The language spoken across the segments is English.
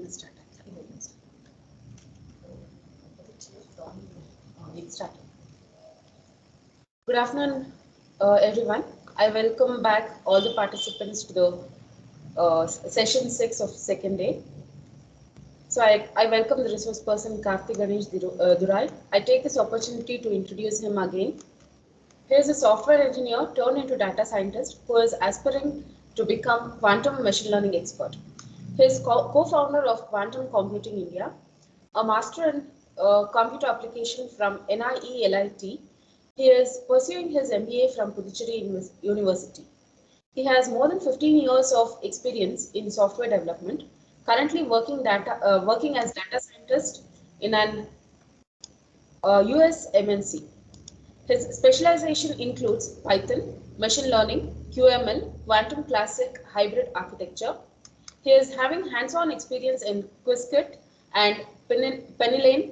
will start. We'll start. Good afternoon, everyone. I welcome back all the participants to the session 6 of second day. So I welcome the resource person Karthi Ganesh Durai. I take this opportunity to introduce him again. He is a software engineer turned into data scientist who is aspiring to become quantum machine learning expert. He is co-founder of Quantum Computing India, a master in computer application from NIE-LIT. He is pursuing his MBA from Puducherry University. He has more than 15 years of experience in software development, currently working as data scientist in an US MNC. His specialization includes Python, machine learning, QML, quantum classic hybrid architecture. He is having hands-on experience in Qiskit and Pennyline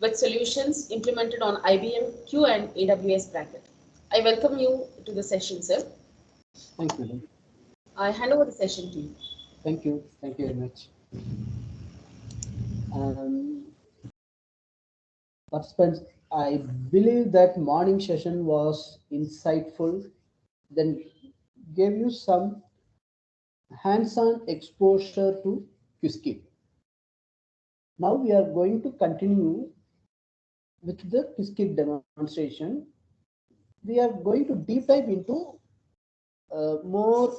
with solutions implemented on IBM Q and AWS Bracket. I welcome you to the session, sir. Thanks, madam. I hand over the session to you. Thank you. Thank you very much. Participants, I believe that morning session was insightful, then gave you some hands-on exposure to Qiskit. Now we are going to continue with the Qiskit demonstration. We are going to deep dive into more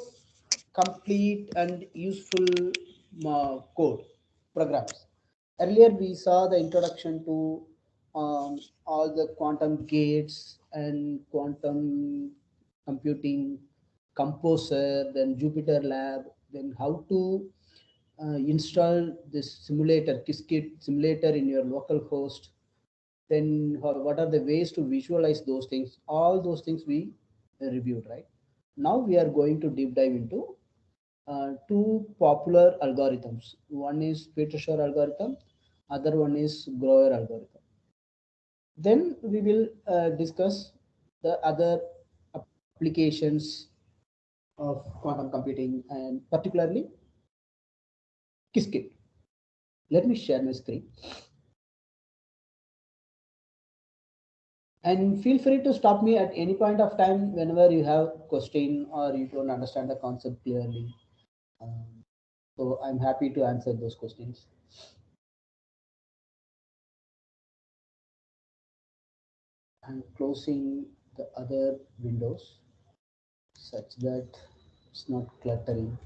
complete and useful code programs. Earlier we saw the introduction to all the quantum gates and quantum computing, Composer, then Jupyter Lab, then how to install this simulator, Qiskit simulator in your local host, then what are the ways to visualize those things. All those things we reviewed, right? Now we are going to deep dive into two popular algorithms. One is Peter-Shor algorithm, other one is Grover algorithm. Then we will discuss the other applications of quantum computing and particularly Qiskit. Let me share my screen. And feel free to stop me at any point of time whenever you have question or you don't understand the concept clearly. So I'm happy to answer those questions. I'm closing the other windows such that it's not cluttering.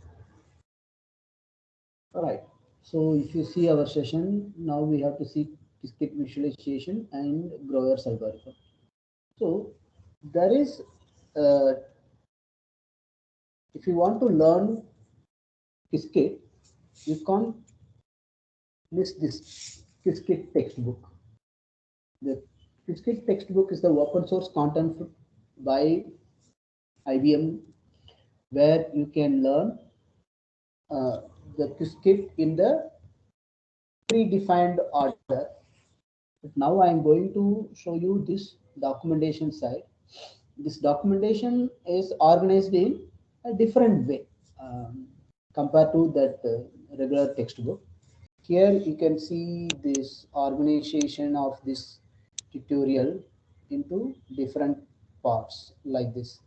All right. So if you see our session, now we have to see Qiskit visualization and Grover's algorithm. So there is, if you want to learn Qiskit, you can't miss this Qiskit textbook. The Qiskit textbook is the open source content by IBM where you can learn the Qiskit in the predefined order. But now I am going to show you this documentation side. This documentation is organized in a different way compared to that regular textbook. Here you can see this organization of this tutorial into different parts like this.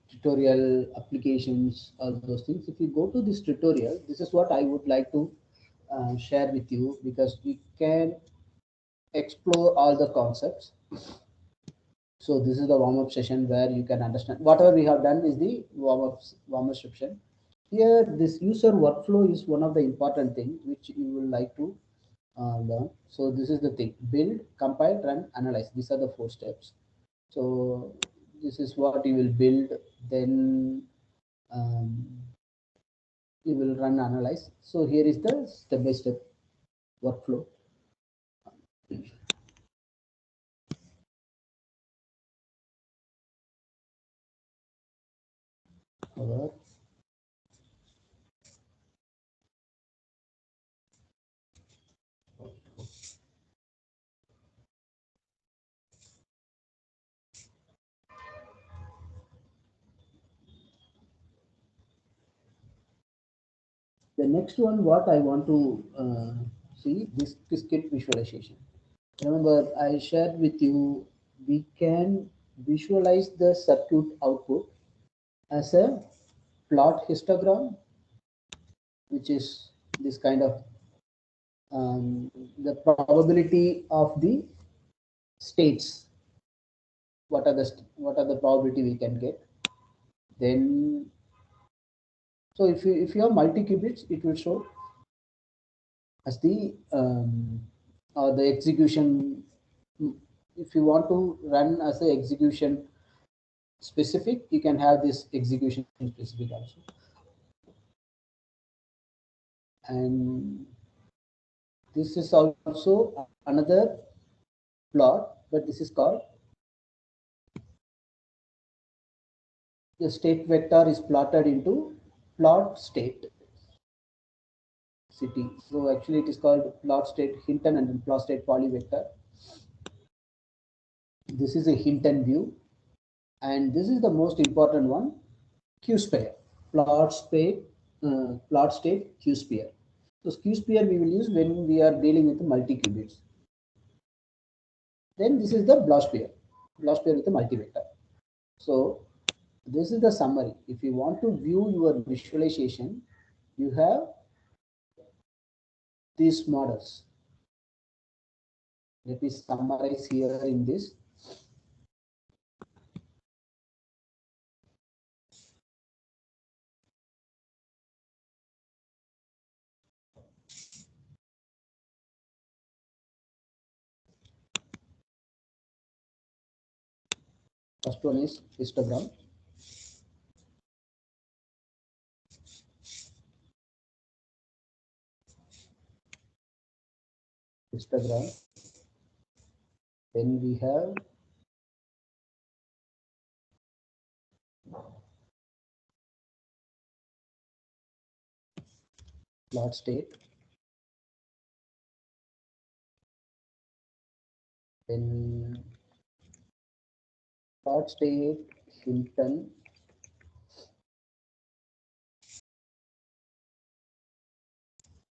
Tutorial applications, all those things. If you go to this tutorial, this is what I would like to share with you because we can explore all the concepts. So this is the warm-up session where you can understand whatever we have done is the warm-up session. Here, this user workflow is one of the important things which you will like to learn. So this is the thing: build, compile, run, analyze. These are the 4 steps. So this is what you will build. Then you will run analyze. So here is the step-by-step workflow. Our The next one, what I want to see, this Qiskit visualization. Remember, I shared with you, we can visualize the circuit output as a plot histogram, which is this kind of the probability of the states. What are the probability we can get? Then, so if you have multi qubits, it will show as the execution. If you want to run as a execution specific, you can have this execution specific also. And this is also another plot, but this is called the state vector is plotted into plot state city. So actually it is called plot state Hinton and then plot state polyvector. This is a Hinton view, and this is the most important one, Q sphere, plot state Q sphere. So Q sphere we will use when we are dealing with multi qubits. Then this is the blob sphere with a multi-vector. So this is the summary. If you want to view your visualization, you have these models. Let me summarize here in this. First one is histogram. Then we have plot state. Then plot state Hinton.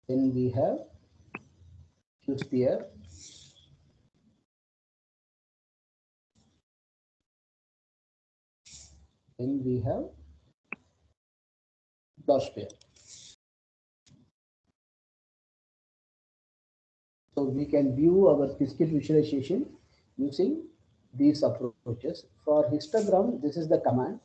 Then we have Q sphere. Then we have blob sphere. So we can view our Qiskit visualization using these approaches. For histogram, this is the command.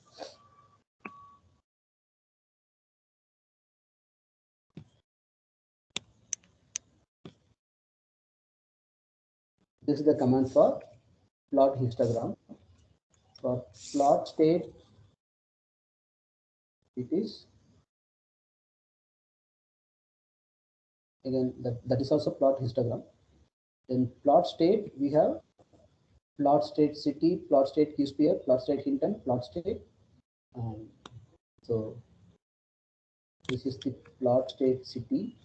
This is the command for plot histogram. For plot state, it is again that is also plot histogram. Then plot state, we have plot state city, plot state Q sphere, plot state Hinton, plot state. So this is the plot state city.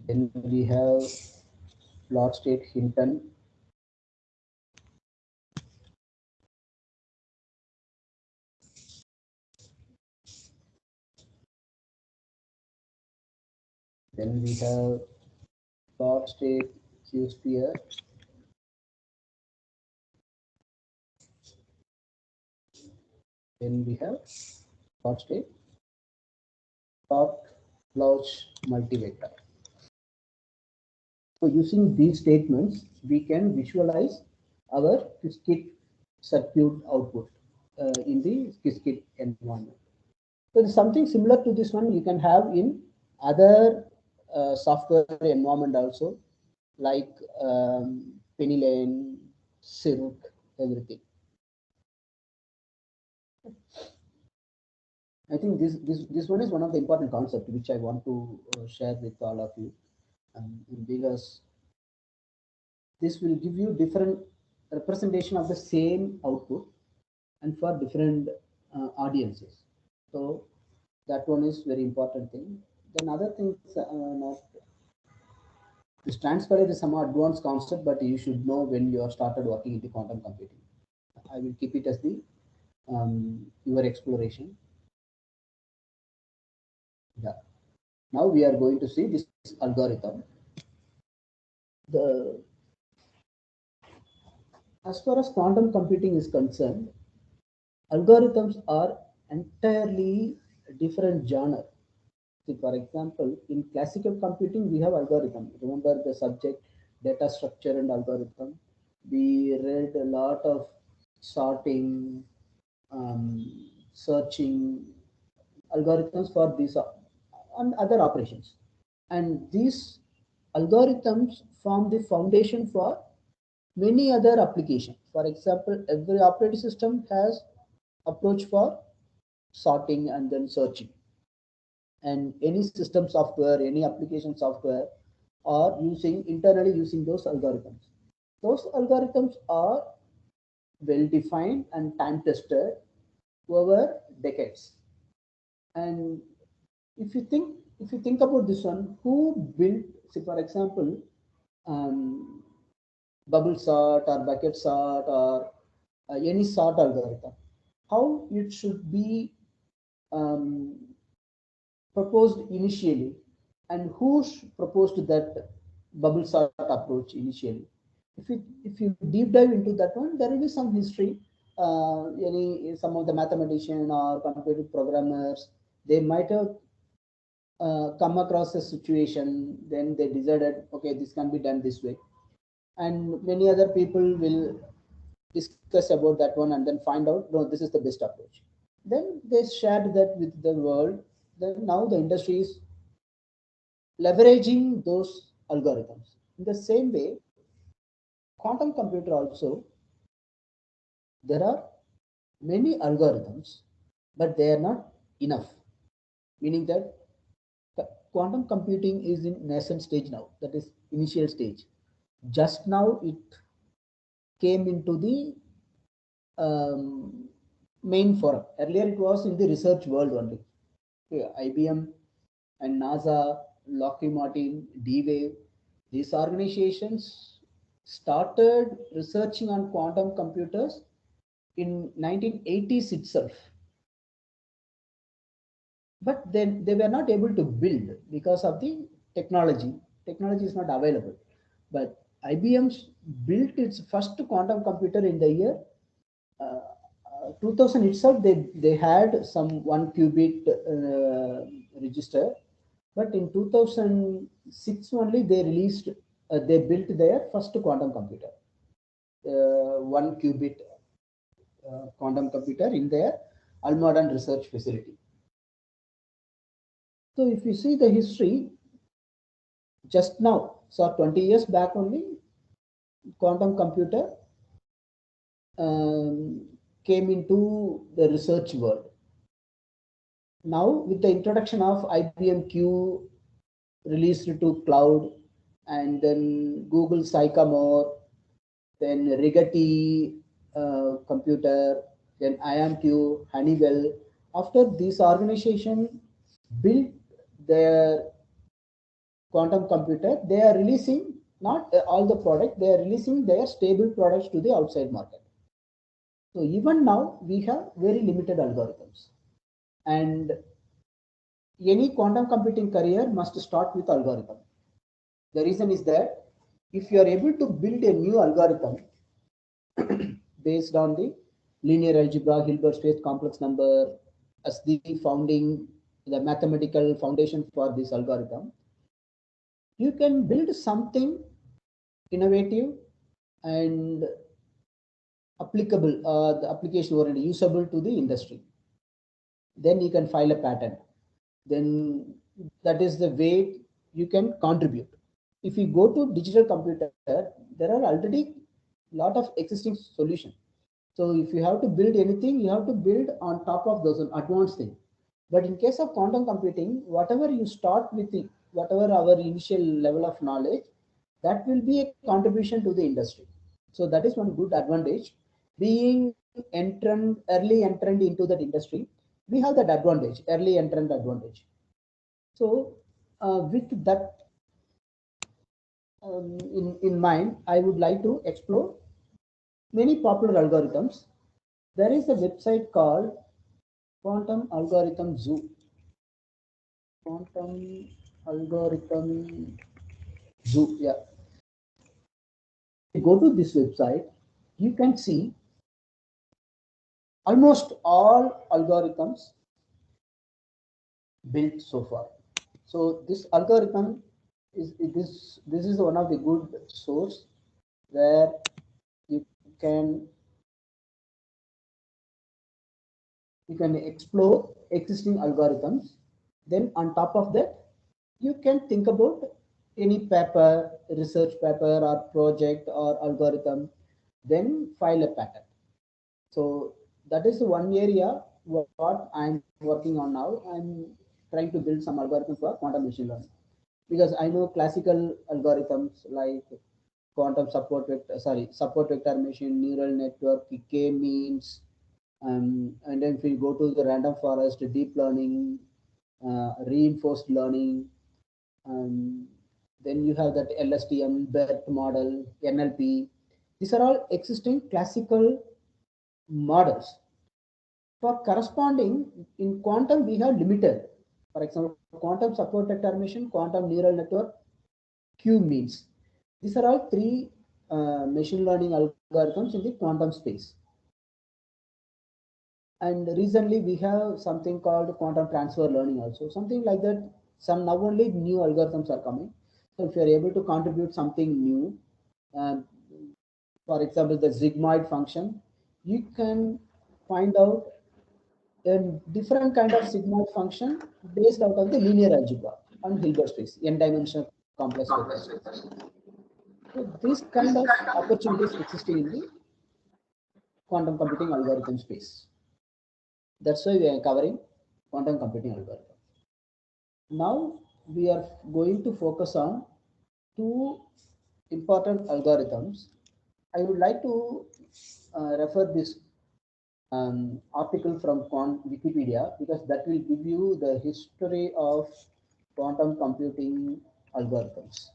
Then we have plot state Hinton. Then we have plot state Q sphere. Then we have plot state plot Bloch multivector. So using these statements, we can visualize our Qiskit circuit output in the Qiskit environment. So something similar to this one you can have in other software environment also, like PennyLane, Cirq, everything. I think this one is one of the important concepts which I want to share with all of you, because this will give you different representation of the same output and for different audiences. So that one is very important thing. Then other things, this transfer is some advanced concept, but you should know when you are started working in the quantum computing. I will keep it as the your exploration. Yeah. Now we are going to see this algorithm. The As far as quantum computing is concerned, algorithms are entirely different genre. See, for example, in classical computing, we have algorithm. Remember the subject, data structure and algorithm. We read a lot of sorting, searching algorithms for these and other operations. And these algorithms form the foundation for many other applications. For example, every operating system has approach for sorting and then searching. And any system software, any application software are using internally using those algorithms. Those algorithms are well defined and time tested over decades. And if you think if you think about this one, who built, say for example, um, bubble sort or bucket sort or any sort algorithm, how it should be um, proposed initially, and who proposed that bubble sort approach initially. If you deep dive into that one, there will be some history. Any some of the mathematician or computer programmers, they might have come across a situation, then they decided, okay, this can be done this way, and many other people will discuss about that one and then find out, no, this is the best approach. Then they shared that with the world. Then now the industry is leveraging those algorithms. In the same way, quantum computer also, there are many algorithms, but they are not enough. Meaning that quantum computing is in nascent stage now, that is initial stage. Just now it came into the um, main forum. Earlier it was in the research world only. Okay, IBM and NASA, Lockheed Martin, D-Wave, these organizations started researching on quantum computers in 1980s itself. But then they were not able to build because of the technology. Technology is not available. But IBM built its first quantum computer in the year 2000 itself. They had some 1 qubit register, but in 2006 only they released, they built their first quantum computer, 1 qubit quantum computer in their Almaden research facility. So if you see the history, just now, so 20 years back only, quantum computer um, came into the research world. Now, with the introduction of IBM Q released to cloud, and then Google Sycamore, then Rigetti computer, then IonQ, Honeywell. After this organization built their quantum computer, they are releasing not all the product, they are releasing their stable products to the outside market. So even now we have very limited algorithms, and any quantum computing career must start with algorithm. The reason is that if you are able to build a new algorithm based on the linear algebra, Hilbert space complex number as the founding, the mathematical foundation for this algorithm, you can build something innovative and applicable, the application oriented, usable to the industry. Then you can file a patent. Then that is the way you can contribute. If you go to digital computer, there are already lot of existing solutions. So if you have to build anything, you have to build on top of those advanced things. But in case of quantum computing, whatever you start with, whatever our initial level of knowledge, that will be a contribution to the industry. So that is one good advantage. Being early entrant into that industry, we have that advantage, early entrant advantage. So with that in mind, I would like to explore many popular algorithms. There is a website called Quantum Algorithm Zoo. quantum algorithm zoo. Yeah, go to this website, you can see almost all algorithms built so far. So this algorithm this is one of the good source where you can you can explore existing algorithms. Then on top of that, you can think about any paper, research paper or project or algorithm, then file a patent. So that is one area what I'm working on now. I'm trying to build some algorithm for quantum machine learning because I know classical algorithms like quantum support vector machine, neural network, k-means, and then if we go to the random forest, deep learning, reinforced learning, um, then you have that LSTM, BERT model, NLP. These are all existing classical models. For corresponding in quantum, we have limited. For example, quantum support vector machine, quantum neural network, Q-means. These are all three machine learning algorithms in the quantum space. And recently we have something called quantum transfer learning also, something like that. Some now only new algorithms are coming. So if you are able to contribute something new, um, for example, the sigmoid function, you can find out a different kind of sigmoid function based out of the linear algebra on Hilbert space, n-dimensional complex vector space. So these kind of opportunities existing in the quantum computing algorithm space. That's why we are covering quantum computing algorithm. Now we are going to focus on two important algorithms. I would like to refer this article from Wikipedia because that will give you the history of quantum computing algorithms.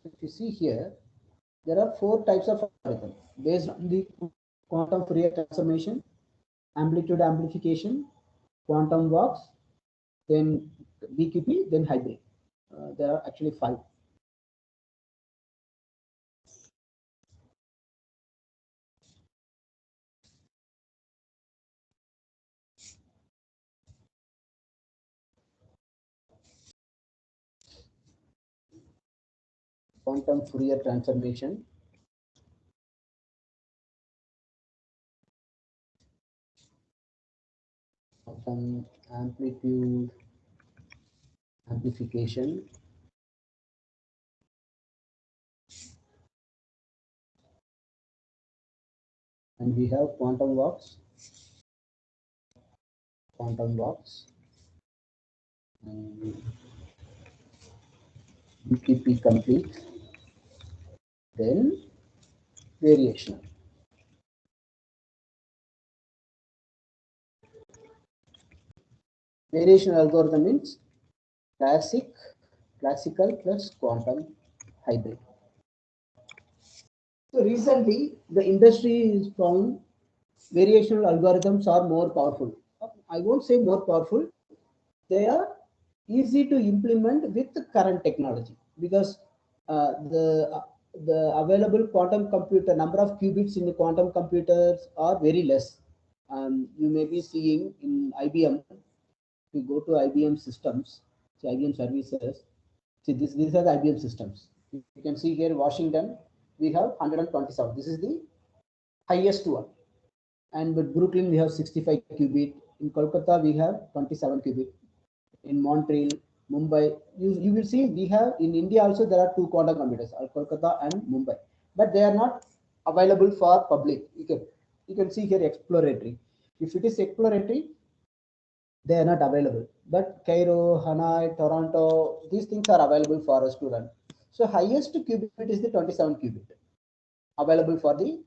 If you see here, there are four types of algorithm based on the quantum Fourier transformation, amplitude amplification, quantum walks, then BQP, then hybrid. There are actually five. Quantum Fourier transformation, quantum amplitude amplification, and we have quantum walks, and BQP complete, then variational. Variational algorithm means classical plus quantum hybrid. So recently, the industry is found variational algorithms are more powerful. I won't say more powerful. They are easy to implement with the current technology because the available quantum computer number of qubits in the quantum computers are very less. You may be seeing in IBM. If you go to IBM systems, see IBM services. See these are the IBM systems. You can see here Washington. We have 127. This is the highest one. And with Brooklyn, we have 65 qubit. In Kolkata, we have 27 qubit. In Montreal, Mumbai, you will see we have in India also there are two quantum computers, Kolkata and Mumbai, but they are not available for public. You can see here exploratory. If it is exploratory, they are not available. But Cairo, Hanoi, Toronto, these things are available for us to run. So highest qubit is the 27 qubit available for the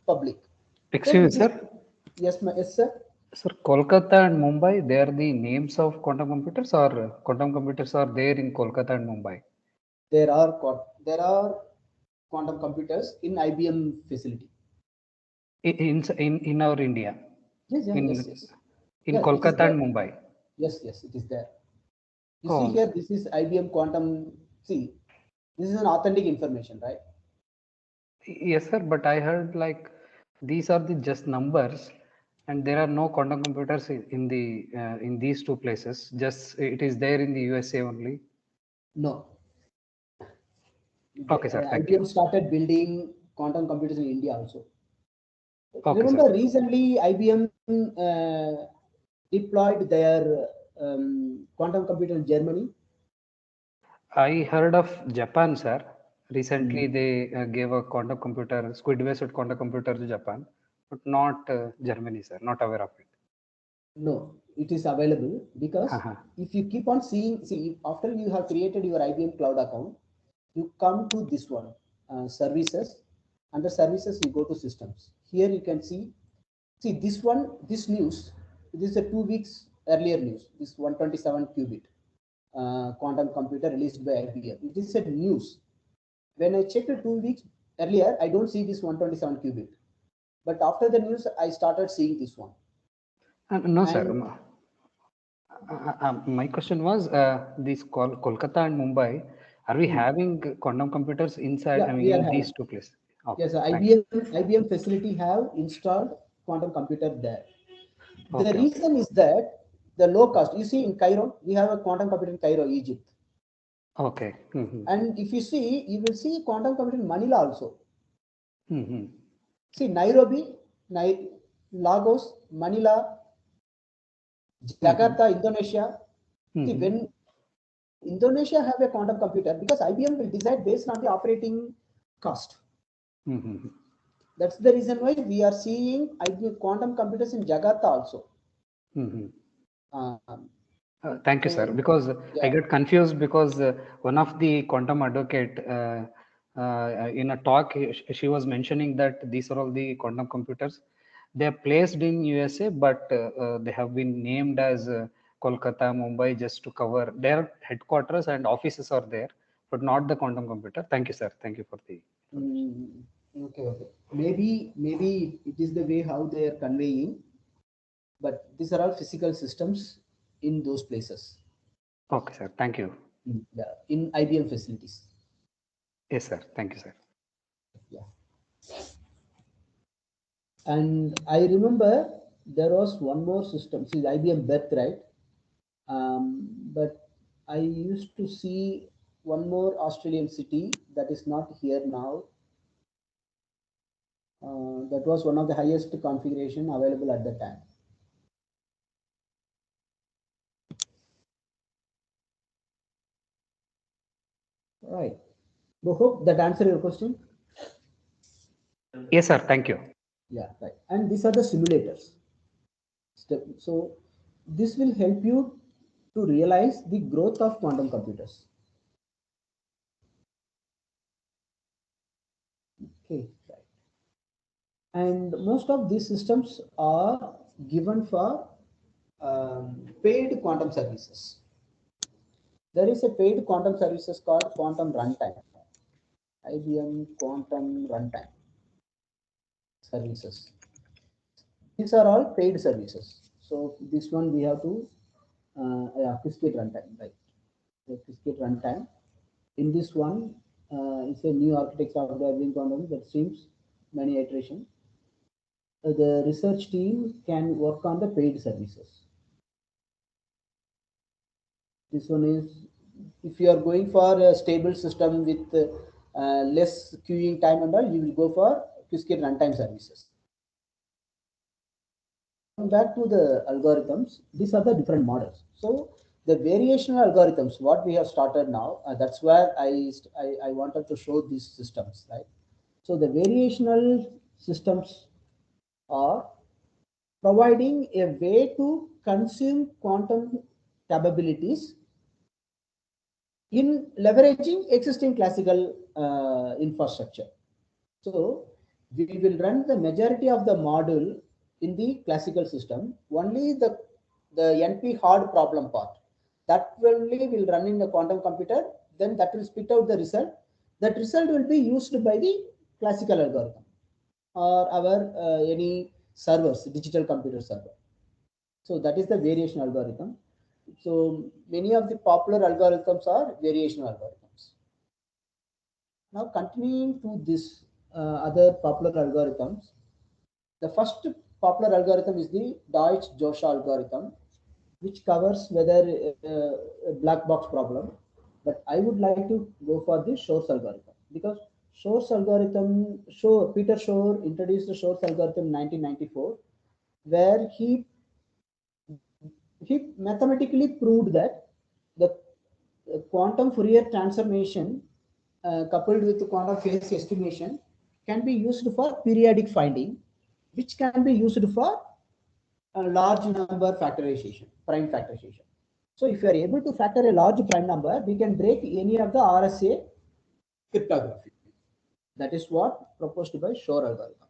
public. Excuse me, Then sir. yes, sir. Sir, Kolkata and Mumbai, they are the names of quantum computers, or quantum computers are there in Kolkata and Mumbai? There are quantum computers in IBM facility. In our India, Yes, yeah, yes, in yes. in Yeah, it is Kolkata there. and Mumbai. Yes, yes, it is there. You see Oh, here, this is IBM quantum. See, this is an authentic information, right? yes, sir. But I heard like these are the just numbers, and there are no quantum computers in these two places. Just it is there in the USA only. No. Okay, sir. Thank you. IBM started building quantum computers in India also. Okay, sir. Remember, recently IBM deployed their quantum computer in Germany. I heard of Japan, sir. Recently, Mm. they gave a quantum computer, squid-based quantum computer to Japan, but not Germany, sir. Not aware of it. No, it is available because Haha. if you keep on seeing, see, after you have created your IBM cloud account, you come to this one, services. Under services, you go to systems. Here you can see this one, this news. This is a 2 weeks earlier news. This 127 qubit quantum computer released by IBM. It is a news. When I checked 2 weeks earlier, I don't see this 127 qubit. But after the news, I started seeing this one. No, sir. And My question was these Kolkata and Mumbai. Are we hmm, having quantum computers inside? I yeah, mean, we are in these having. two places. Okay, Yes, sir. Thank you. IBM facility have installed quantum computer there. The Okay, okay, reason is that the low cost. You see, in Cairo, we have a quantum computer in Cairo, Egypt. okay. Mm-hmm. And if you see, you will see quantum computer in Manila also. Mm-hmm. See, Nairobi, Lagos, Manila, Mm-hmm. Jakarta, Indonesia. See, Mm-hmm. when Indonesia have a quantum computer, because IBM will decide based on the operating cost. Mm-hmm. That's the reason why we are seeing IBM quantum computers in Jakarta also. Mm-hmm. Um, Thank you, sir. so, Because I yeah. got confused because one of the quantum advocate in a talk, she was mentioning that these are all the quantum computers. They are placed in USA, but they have been named as Kolkata, Mumbai, just to cover their headquarters and offices are there, but not the quantum computer. Thank you, sir. Thank you for the information. Mm, okay, okay. Maybe it is the way how they are conveying, but these are all physical systems in those places. Okay, sir. Thank you. Yeah, in IBM facilities. Yes, sir. Thank you, sir. Yeah. And I remember there was one more system. See, IBM Beth, right? But I used to see one more Australian city that is not here now. That was one of the highest configuration available at the time. Right. So hope that answered your question. Yes, sir. Thank you. Yeah, right. And these are the simulators. So this will help you to realize the growth of quantum computers. Okay, right. And most of these systems are given for paid quantum services. There is a paid quantum services called quantum runtime, IBM quantum runtime services. These are all paid services. So this one we have to yeah, Qiskit runtime, right? So Qiskit runtime. In this one, it's a new architecture of the IBM quantum that seems many iteration. The research team can work on the paid services. This one is if you are going for a stable system with less queuing time and all, you will go for Qiskit runtime services. Coming back to the algorithms, these are the different models. So the variational algorithms, what we have started now, that's where I wanted to show these systems, right? So the variational systems are providing a way to consume quantum capabilities in leveraging existing classical infrastructure. So we will run the majority of the module in the classical system. Only the NP hard problem part that only will run in the quantum computer. Then that will spit out the result. That result will be used by the classical algorithm or our any servers, digital computer server. So that is the variation algorithm. So many of the popular algorithms are variation algorithms. Now continuing to this other popular algorithms, the first popular algorithm is the Deutsch-Josha algorithm, which covers whether a black box problem. But I would like to go for the Shor's algorithm because Shor's algorithm, Peter Shor introduced the Shor's algorithm in 1994, where he mathematically proved that the quantum Fourier transformation coupled with the quantum phase estimation can be used for periodic finding, which can be used for a large number factorization, prime factorization. So if you are able to factor a large prime number, we can break any of the RSA cryptography. That is what proposed by Shor algorithm.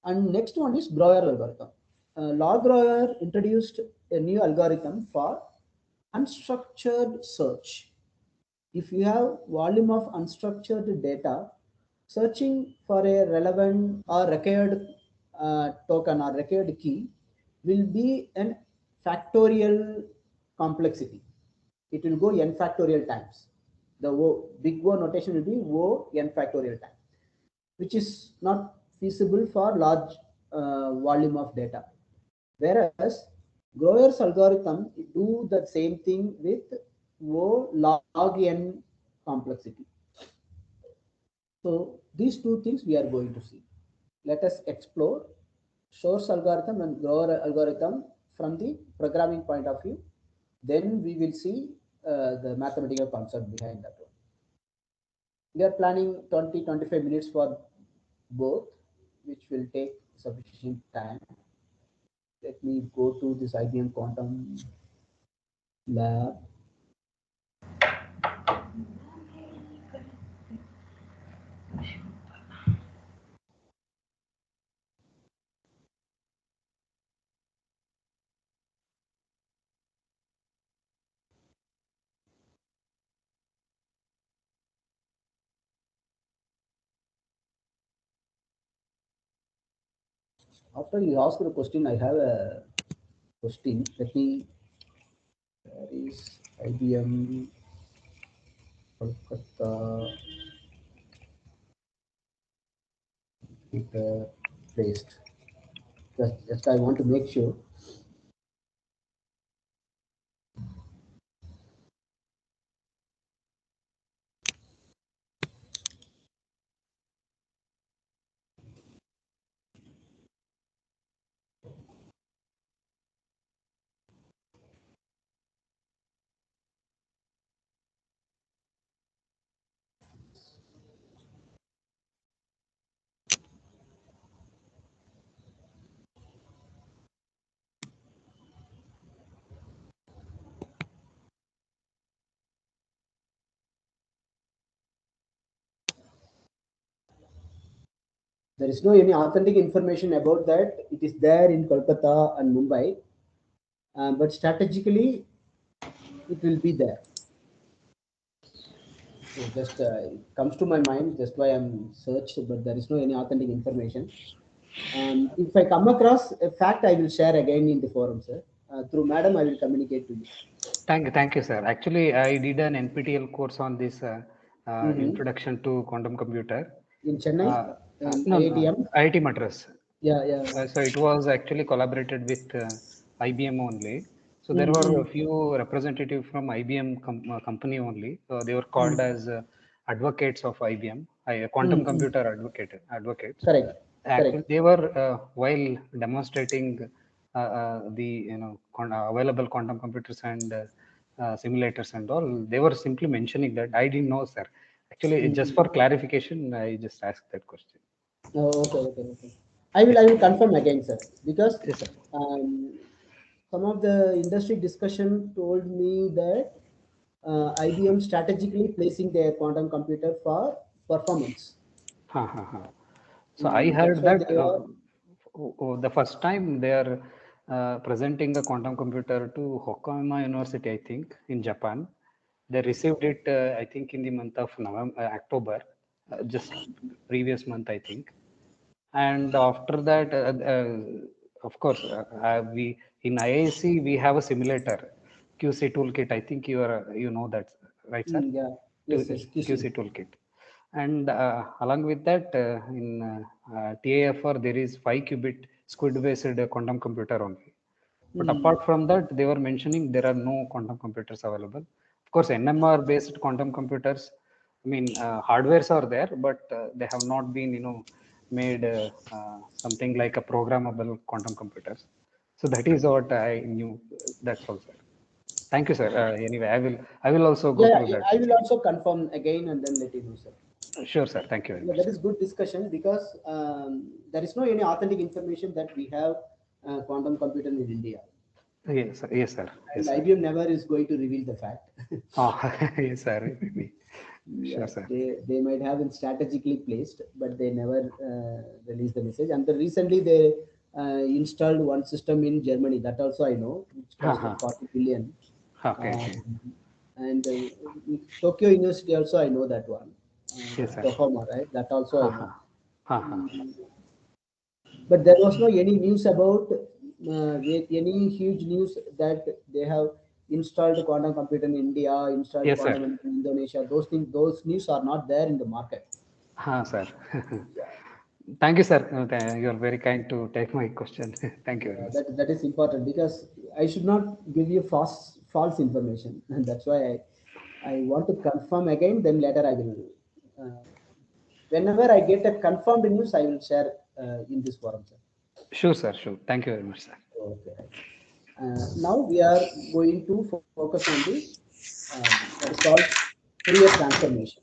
And next one is Breuer algorithm. Log Breuer introduced a new algorithm for unstructured search. If you have volume of unstructured data, searching for a relevant or required token or required key will be an factorial complexity. It will go n factorial times. The big O notation will be O n factorial time, which is not feasible for large volume of data. Whereas Grover's algorithm do the same thing with O log n complexity. So these two things we are going to see. Let us explore Shor's algorithm and Grover algorithm from the programming point of view. Then we will see the mathematical concept behind that one. We are planning 20-25 minutes for both, which will take sufficient time. Let me go to this IBM Quantum Lab. After you ask the question, I have a question. Let me. Where is IBM Kolkata computer placed? Just I want to make sure. There is no any authentic information about that. It is there in Kolkata and Mumbai, but strategically it will be there. So just it comes to my mind. Just why I'm searched, but there is no any authentic information. If I come across a fact, I will share again in the forum, sir. Through madam, I will communicate to you. Thank you, sir. Actually, I did an NPTEL course on this introduction to quantum computer. In Chennai, No, IITM. IIT Madras. Yeah, yeah. So it was actually collaborated with IBM only. So there were a few representatives from IBM company only. They were called as advocates of IBM, quantum computer advocates. Correct. Actually, they were while demonstrating the available quantum computers and simulators and all, they were simply mentioning that. I didn't know, sir. Actually, just for clarification, I just asked that question. Oh, okay. I will confirm again, sir, because Yes, sir. some of the industry discussion told me that IBM strategically placing their quantum computer for performance. So I That's heard why that they are. the first time they are presenting a quantum computer to Hokkaido University, I think, in Japan. They received it, I think, in the month of November, October, just previous month, I think. And after that, of course, we in IIC we have a simulator, QC toolkit. I think you know that, right, sir? Yeah. Yes, yes. QC toolkit. And along with that, in TAFR, there is 5 qubit squid based quantum computer only. But apart from that, they were mentioning there are no quantum computers available. Of course, NMR based quantum computers, I mean, hardwares are there, but they have not been, made something like a programmable quantum computers. So that is what I knew. That's all, sir. Thank you, sir. Anyway, I will also go Yeah, through yeah, that. I will also confirm again and then let you know, sir. Sure, sir. Thank you very Yeah, much, that sir. is good discussion because there is no any authentic information that we have quantum computer in India, Yes, sir. Yes, sir. and Yes, sir. IBM never is going to reveal the fact. Oh, yes, sir. Maybe. Sure, Yeah, sir. they might have been strategically placed, but they never release the message. And then recently they installed one system in Germany. That also I know, which costed Uh-huh. 40 billion. Okay, Uh, okay. and Tokyo University also I know that one. Yes, sir. Tohama, right? That also I know. Uh-huh. Uh-huh. But there was no any news about any huge news that they have installed quantum computer in India, installed Yes, sir. quantum in Indonesia. Those things, those news are not there in the market. Sir. Yeah, Thank you, sir. You are very kind to take my question. Thank you very yeah, much. that is important because I should not give you false information, and that's why I want to confirm again. Then later I will, uh, whenever I get a confirmed news, I will share in this forum, sir. Sure, sir. Sure. Thank you very much, sir. Okay, right. Now we are going to focus on the that is called Fourier transformation,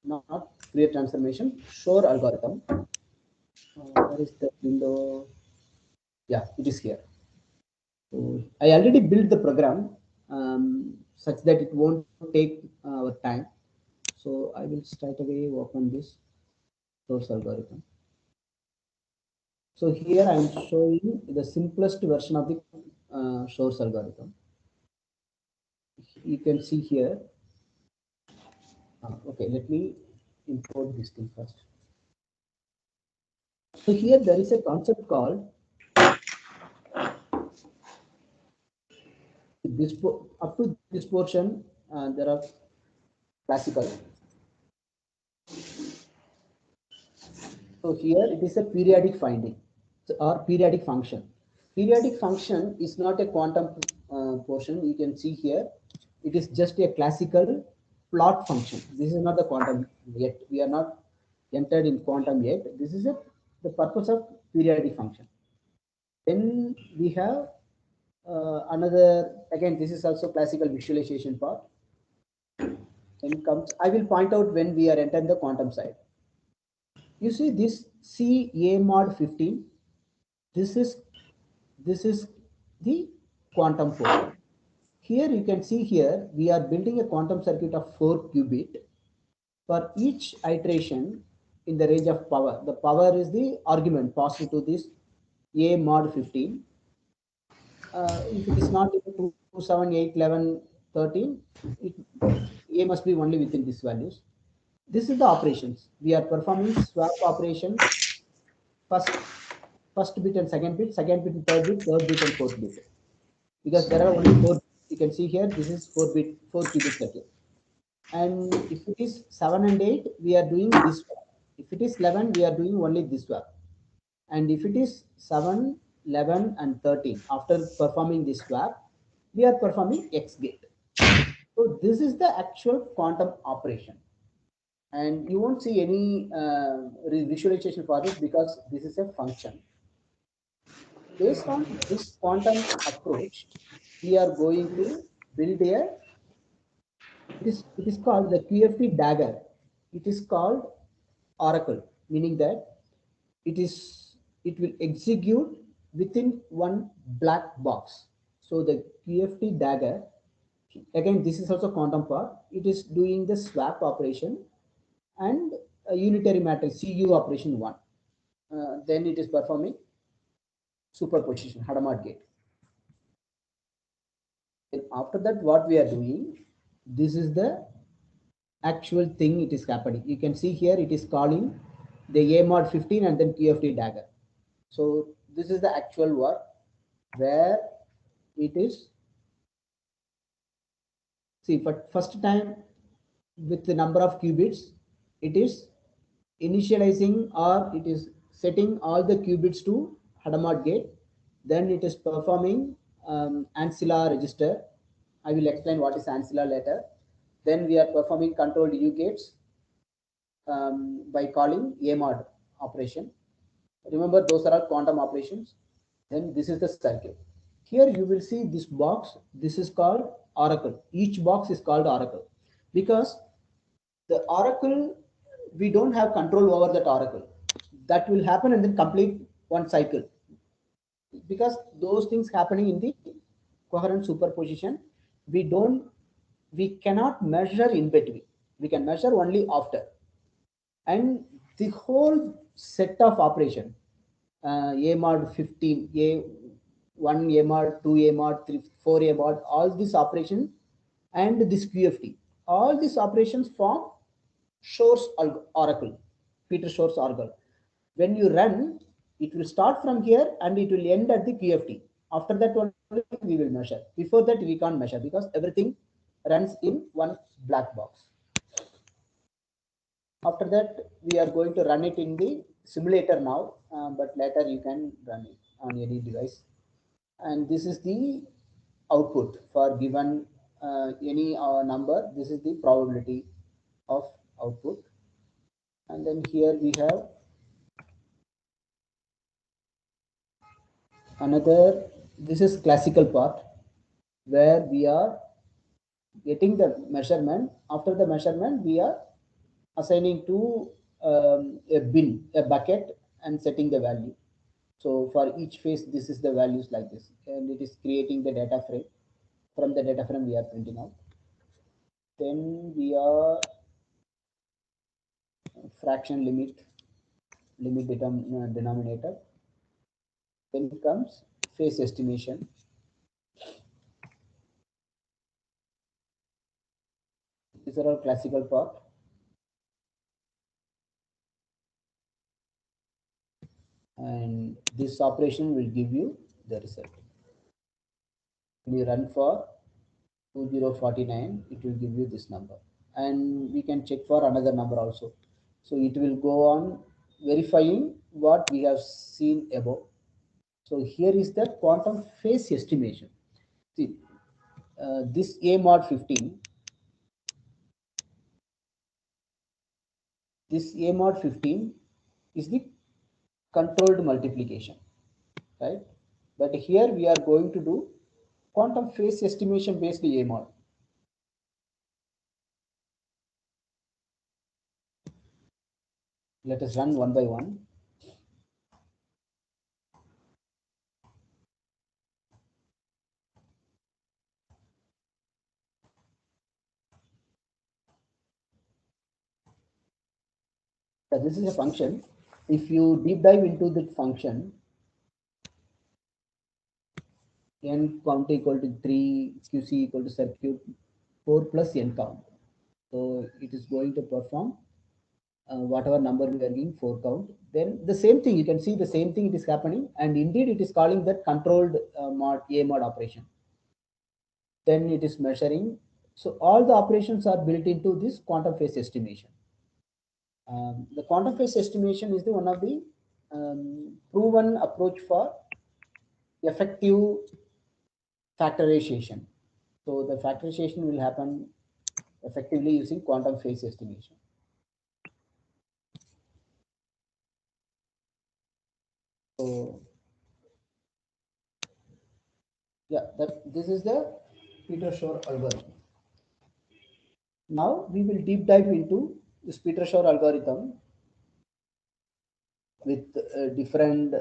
not Fourier transformation, Shor algorithm. Where is the window? Yeah, it is here. So I already built the program such that it won't take our time. So I will straight away open this source algorithm. So here I am showing the simplest version of the source algorithm. You can see here. Okay, let me import this thing first. So here there is a concept called up to this portion. There are classical. So here it is a periodic finding or periodic function. Periodic function is not a quantum portion. You can see here, it is just a classical plot function. This is not the quantum yet. We are not entered in quantum yet. This is the purpose of periodic function. Then we have another, again, this is also classical visualization part. Then comes, I will point out when we are entering the quantum side. You see this CA mod 15, this is this is the quantum portion. Here you can see here, we are building a quantum circuit of 4 qubit. For each iteration in the range of power, the power is the argument passed to this A mod 15. If it is not 2, 7, 8, 11, 13, it, A must be only within these values. This is the operations. We are performing swap operations, first, first bit and second bit and third bit and fourth bit. Because there are only 4, you can see here, this is 4 qubit circuit. And if it is 7 and 8, we are doing this swap. If it is 11, we are doing only this swap. And if it is 7, 11, and 13, after performing this swap, we are performing X gate. So this is the actual quantum operation. And you won't see any visualization for this because this is a function. Based on this quantum approach, we are going to build it is called the QFT dagger. It is called oracle, meaning that it will execute within one black box. So the QFT dagger, again, this is also quantum part. It is doing the swap operation and a unitary matrix CU operation 1. Then it is performing superposition, Hadamard gate. And after that, what we are doing, this is the actual thing it is happening. You can see here it is calling the A mod 15 and then QFT dagger. So this is the actual work where it is, see, but first time with the number of qubits, it is initializing or it is setting all the qubits to Hadamard gate. Then it is performing ancilla register. I will explain what is ancilla later. Then we are performing controlled U gates by calling AMOD operation. Remember, those are all quantum operations. Then this is the circuit. Here you will see this box. This is called oracle. Each box is called oracle because the oracle, we don't have control over that oracle. That will happen and then complete one cycle, because those things happening in the coherent superposition, we don't, we cannot measure in between. We can measure only after. And the whole set of operation, a mod 15, a 1 a mod, 2 a mod, 3 4 a mod, all these operations and this QFT, all these operations form Shor's oracle, Peter Shor's oracle. When you run, it will start from here and it will end at the QFT. After that only we will measure. Before that we can't measure because everything runs in one black box. After that we are going to run it in the simulator now, but later you can run it on any device. And this is the output for given any number. This is the probability of output. And then here we have another, this is classical part where we are getting the measurement. After the measurement we are assigning to a bin, a bucket, and setting the value. So for each phase this is the values like this, and it is creating the data frame. From the data frame we are printing out. Then we are fraction limit denominator. Then comes phase estimation. These are all classical part. And this operation will give you the result. When you run for 2049, it will give you this number, and we can check for another number also. So it will go on verifying what we have seen above. So here is the quantum phase estimation. See, this A mod 15, this A mod 15 is the controlled multiplication, right? But here we are going to do quantum phase estimation based A mod. Let us run one by one. This is a function. If you deep dive into the function, n count equal to 3, QC equal to circuit 4 plus n count. So it is going to perform whatever number we are giving 4 count. Then the same thing, you can see the same thing it is happening, and indeed it is calling that controlled mod A mod operation. Then it is measuring. So all the operations are built into this quantum phase estimation. The quantum phase estimation is the one of the proven approach for effective factorization. So the factorization will happen effectively using quantum phase estimation. So yeah, this is the Peter Shor algorithm. Now we will deep dive into this Peter Shor algorithm with different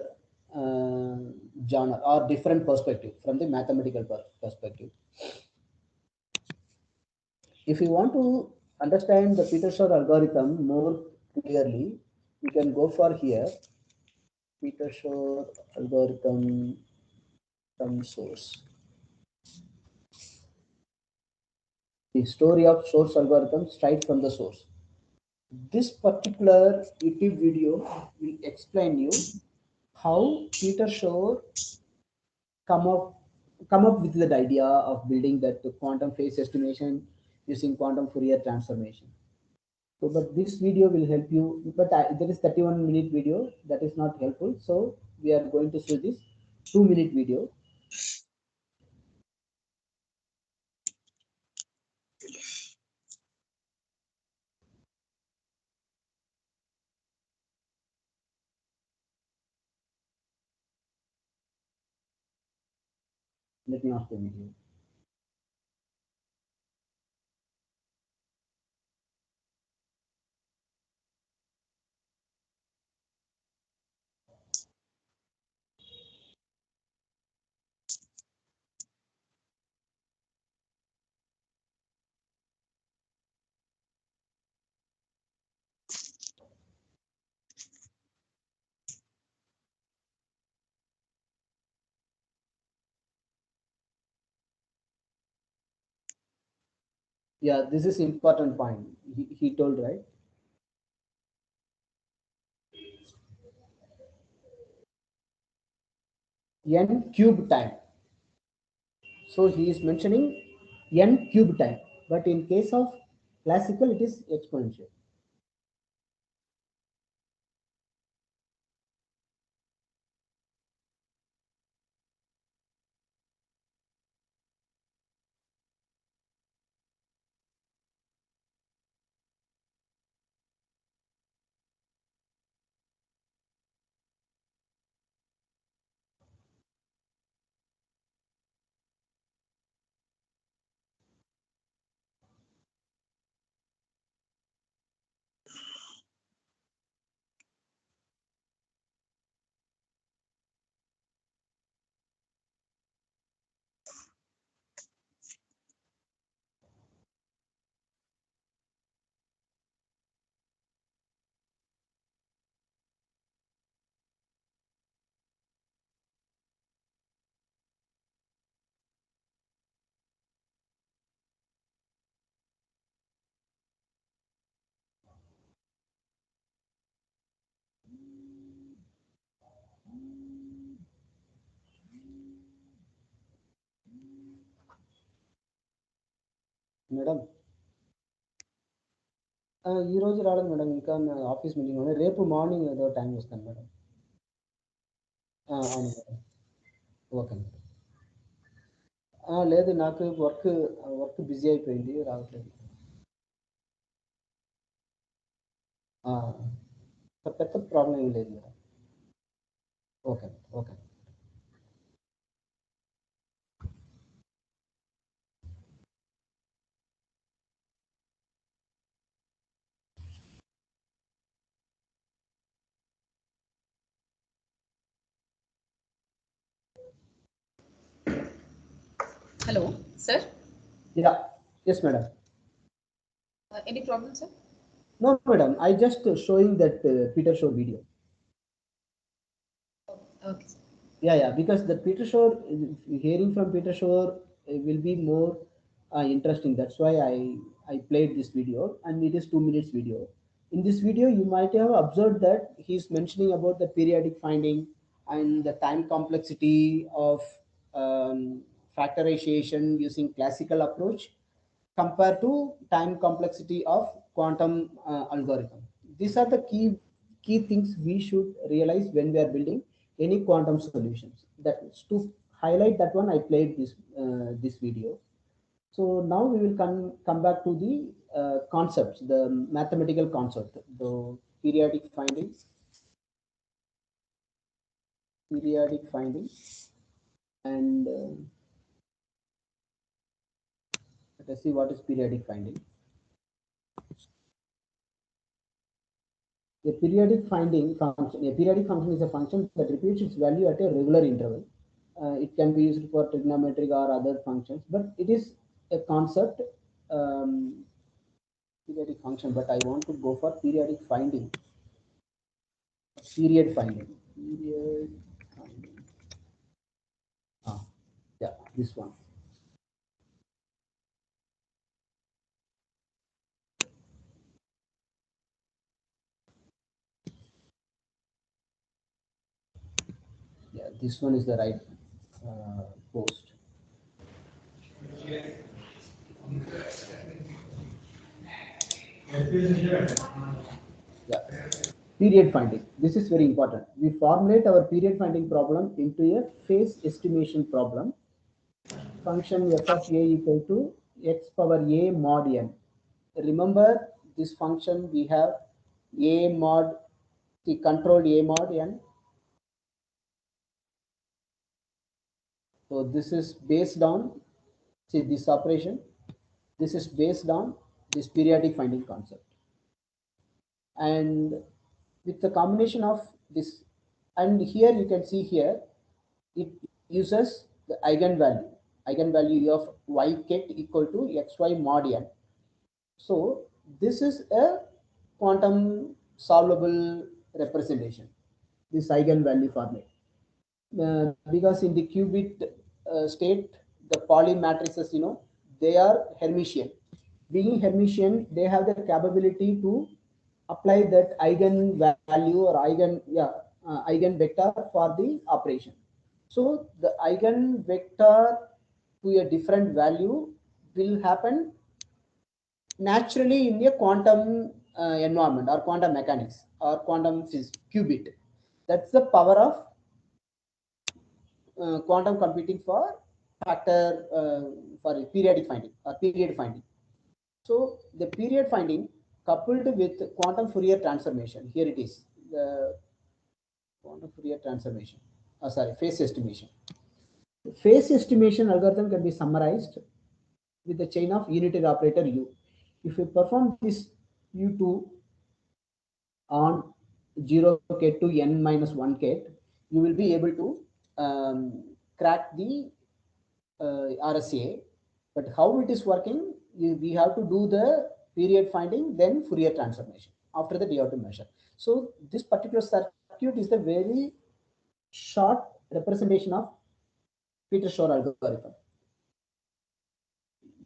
genre or different perspective from the mathematical perspective. If you want to understand the Peter Shor algorithm more clearly, you can go for here. Peter Shor algorithm from source. The story of source algorithm straight from the source. This particular YouTube video will explain you how Peter Shor come up come up with that idea of building that quantum phase estimation using quantum Fourier transformation. So, but this video will help you. But there is 31-minute video that is not helpful. So we are going to see this 2-minute video. Let me off the video. Yeah, this is important point. He told right. N cube time. So he is mentioning n cube time, but in case of classical, it is exponential. Madam ఈ రోజు రాలేదు madam, ఇంకా office meeting ఉంది. రేపు morning ఏదో time వస్తాను madam. అవును madam. Okay madam. లేదు, నాకు వర్క్ బిజీ అయిపోయింది, రావట్లేదు. పెద్ద ప్రాబ్లం ఏం లేదు madam. Okay okay. Hello, sir. Yeah. Yes, madam. Any problem, sir? No, madam. I just showing that Peter Show video. Okay, sir. Yeah, because the Peter Shore, hearing from Peter Shore will be more interesting. That's why I played this video, and it is 2 minutes video. In this video, you might have observed that he's mentioning about the periodic finding and the time complexity of um, factorization using classical approach compared to time complexity of quantum algorithm. These are the key things we should realize when we are building any quantum solutions. That is to highlight that one. I played this video. So now we will come back to the concepts, the mathematical concept, the periodic finding, periodic finding, and let us see what is periodic finding. A periodic finding function. A periodic function is a function that repeats its value at a regular interval. It can be used for trigonometric or other functions, but it is a concept, um, periodic function. But I want to go for periodic finding. Period finding. Period. Ah, yeah, this one. Yeah, this one is the right post. Yeah. Period finding. This is very important. We formulate our period finding problem into a phase estimation problem. Function f of a equal to x power a mod n. Remember this function we have a mod, the controlled a mod n. So this is based on, see this operation, this is based on this periodic finding concept. And with the combination of this, and here you can see here, it uses the eigenvalue of y ket equal to xy mod n. So this is a quantum solvable representation, this eigenvalue format. Because in the qubit state, the Pauli matrices, they are Hermitian. Being Hermitian, they have the capability to apply that eigenvalue or eigenvector for the operation. So the eigenvector to a different value will happen naturally in a quantum environment or quantum mechanics or quantum physics qubit. That's the power of quantum computing for factor for periodic finding or period finding. So the period finding coupled with quantum Fourier transformation. Here it is, the quantum Fourier transformation. Phase estimation. The phase estimation algorithm can be summarized with the chain of unitary operator U. If you perform this U2 on 0k to n minus 1k, you will be able to crack the RSA. But how it is working, we have to do the period finding, then Fourier transformation. After that, you have to measure. So this particular circuit is the very short representation of Peter-Shor algorithm.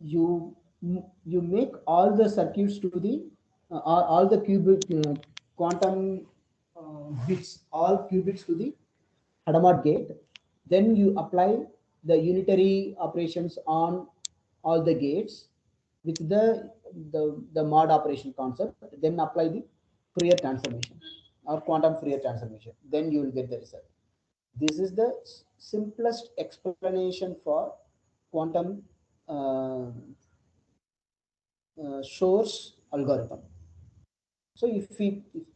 You you make all the circuits to the all the quantum bits, all qubits to the Hadamard gate. Then you apply the unitary operations on all the gates with the mod operation concept. Then apply the Fourier transformation or quantum Fourier transformation. Then you will get the result. This is the simplest explanation for quantum Shor's algorithm. So if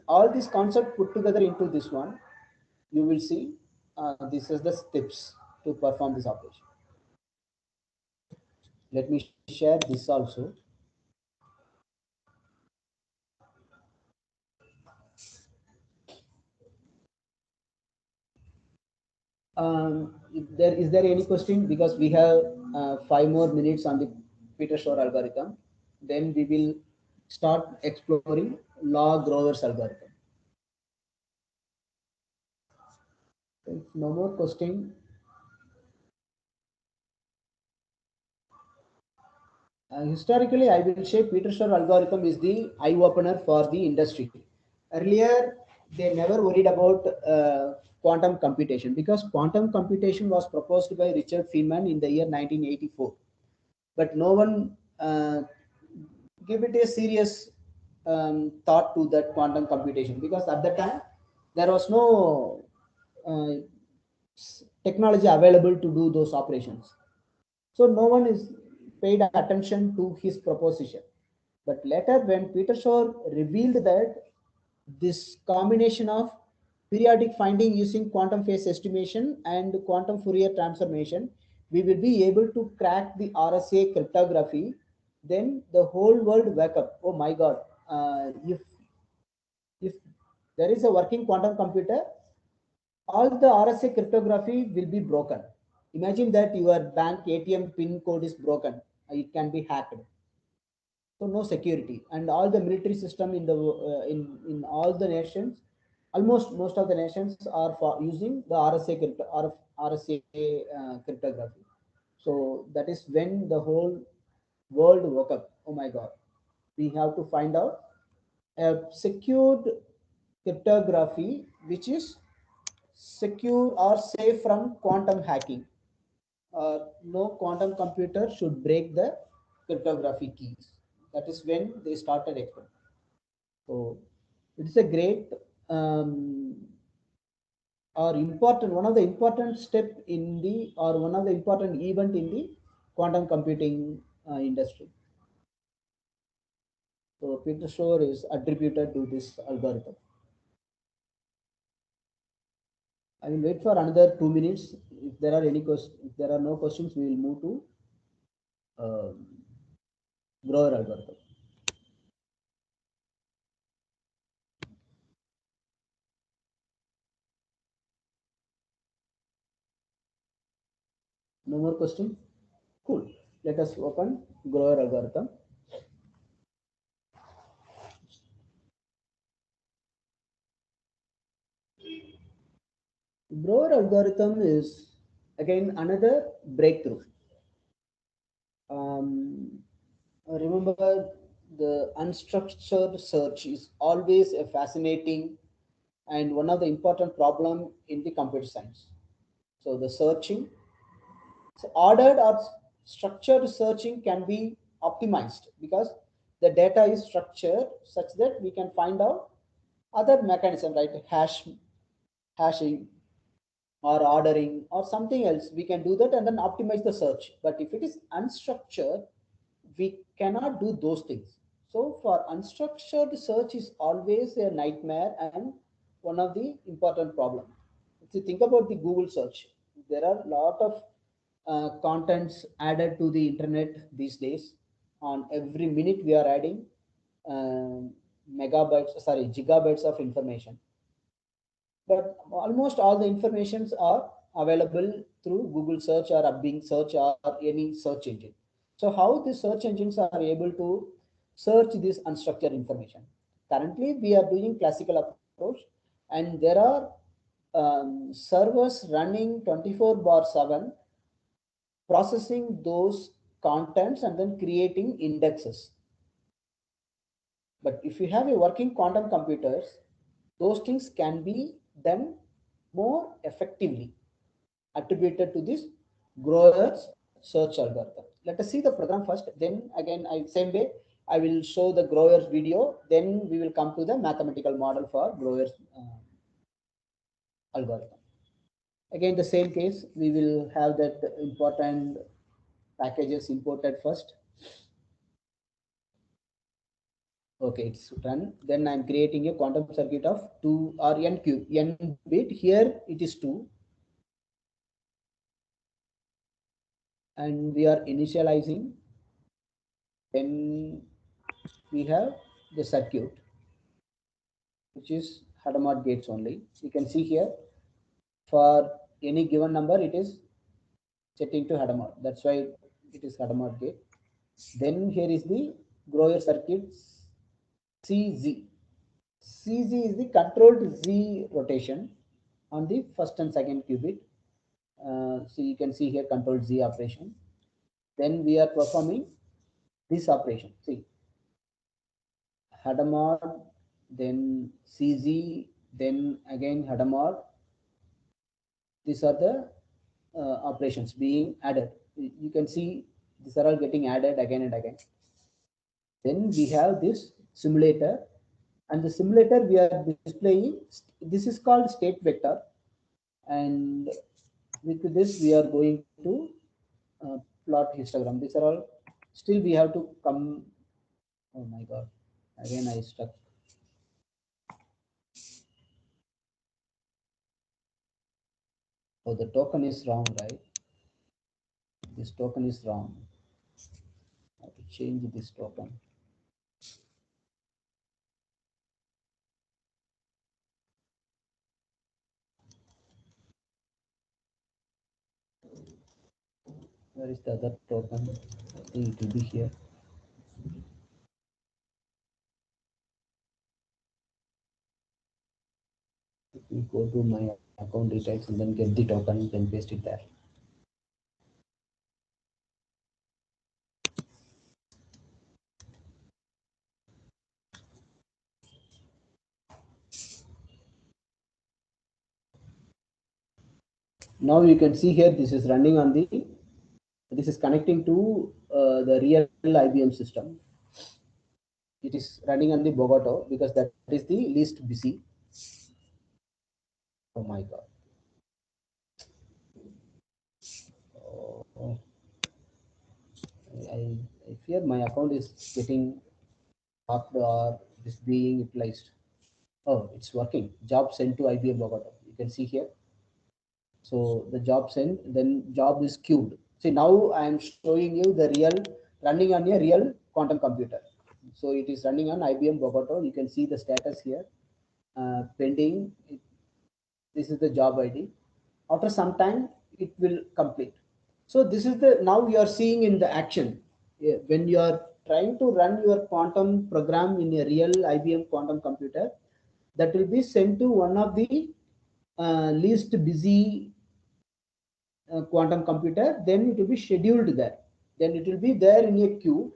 all these concepts put together into this one, you will see this is the steps to perform this operation. Let me share this also. Is there any question? Because we have 5 more minutes on the Peter-Shor algorithm. Then we will start exploring Law-Grover's algorithm. If no more question. Historically, I will say Peter-Shor algorithm is the eye opener for the industry. Earlier, they never worried about quantum computation because quantum computation was proposed by Richard Feynman in the year 1984. But no one gave it a serious thought to that quantum computation because at that time there was no technology available to do those operations. So no one is paid attention to his proposition. But later, when Peter Shor revealed that this combination of periodic finding using quantum phase estimation and quantum Fourier transformation, we will be able to crack the RSA cryptography. Then the whole world wake up. Oh my God! If there is a working quantum computer, all the RSA cryptography will be broken. Imagine that your bank ATM pin code is broken. It can be hacked. So no security, and all the military system in the in all the nations, Almost most of the nations are for using the RSA cryptography. So that is when the whole world woke up. Oh my God, we have to find out a secured cryptography which is secure or safe from quantum hacking. No quantum computer should break the cryptography keys. That is when they started experimenting. So it's a great or important one of the important step in the or one of the important event in the quantum computing industry. So Peter Shor is attributed to this algorithm. I will wait for another 2 minutes. If there are any questions, if there are no questions, we will move to um, Grover algorithm. No more question. Cool. Let us open Grover algorithm. Grover algorithm is again another breakthrough. Um, remember, the unstructured search is always a fascinating and one of the important problem in the computer science. So the searching, so ordered or structured searching can be optimized because the data is structured such that we can find out other mechanism, right? Hashing or ordering or something else. We can do that and then optimize the search. But if it is unstructured, we cannot do those things. So for unstructured search is always a nightmare and one of the important problem. If you think about the Google search, there are a lot of contents added to the internet these days. On every minute we are adding gigabytes of information, but almost all the informations are available through Google search or Bing search or any search engine. So how the search engines are able to search this unstructured information? Currently, we are doing classical approach, and there are servers running 24/7 processing those contents and then creating indexes. But if you have a working quantum computers, those things can be done more effectively, attributed to this Grover's search algorithm. Let us see the program first. Then again, same way, I will show the Grover's video. Then we will come to the mathematical model for Grover's algorithm. Again, the same case, we will have that important packages imported first. Okay, it's run. Then I'm creating a quantum circuit of 2 or n cube, n bit. Here it is 2. And we are initializing. Then we have the circuit, which is Hadamard gates only. You can see here for any given number, it is setting to Hadamard. That's why it is Hadamard gate. Then here is the Grover circuit CZ. CZ is the controlled Z rotation on the first and second qubit. So you can see here controlled Z operation. Then we are performing this operation. See, Hadamard, then CZ, then again Hadamard. These are the operations being added. You can see these are all getting added again and again. Then we have this simulator, and the simulator we are displaying, this is called state vector, and with this we are going to plot histogram. These are all, still we have to come. Oh my God, again I stuck. Oh, the token is wrong, right? This token is wrong. I have to change this token. Where is the other token? I think it will be here. We go to my account details and then get the token, then paste it there. Now you can see here, this is running on the, this is connecting to the real IBM system. It is running on the Bogota because that is the least busy. Oh my God. Oh, I fear my account is getting locked or is being utilized. Oh, it's working. Job sent to IBM Bogota. You can see here. So the job sent, then job is queued. See, now I am showing you the real running on a real quantum computer. So it is running on IBM Bogota. You can see the status here. Pending. This is the job ID. After some time, it will complete. So this is the, now you are seeing in the action. When you are trying to run your quantum program in a real IBM quantum computer, that will be sent to one of the least busy quantum computer, then it will be scheduled there. Then it will be there in a queue.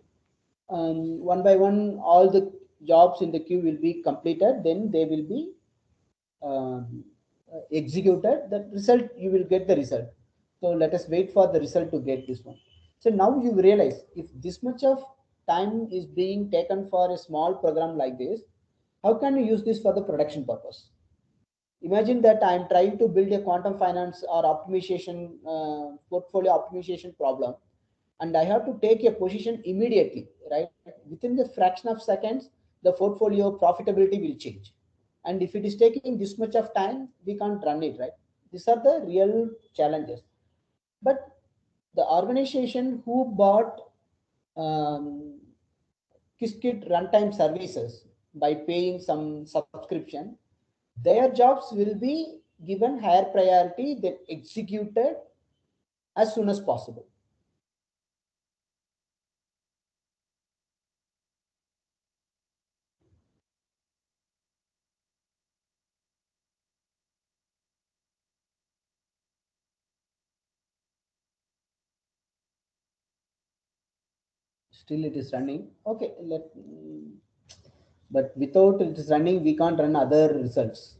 One by one, all the jobs in the queue will be completed. Then they will be executed. The result, you will get the result. So let us wait for the result to get this one. So now you realize if this much of time is being taken for a small program like this, how can you use this for the production purpose? Imagine that I am trying to build a quantum finance or optimization, portfolio optimization problem, and I have to take a position immediately, right? Within the fraction of seconds, the portfolio profitability will change. And if it is taking this much of time, we can't run it, right? These are the real challenges. But the organization who bought um, Qiskit runtime services by paying some subscription, their jobs will be given higher priority than executed as soon as possible. Still it is running. Okay, but without it is running, we can't run other results.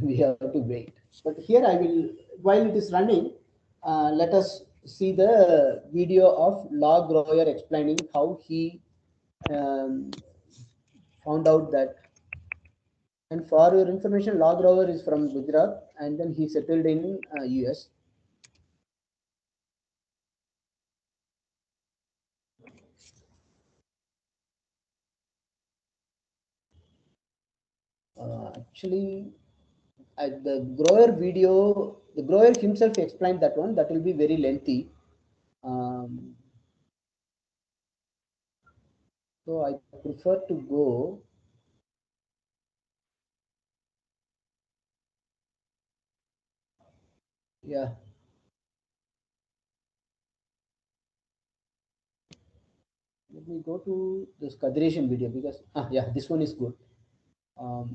We have to wait. But here I will, while it is running, let us see the video of Log Royer explaining how he um, found out that. And for your information, Log Royer is from Gujarat and then he settled in US. Actually, the Grower video, the Grower himself explained that one. That will be very lengthy. Um, so I prefer to go. Yeah. Let me go to this Kadreshan video because yeah, this one is good.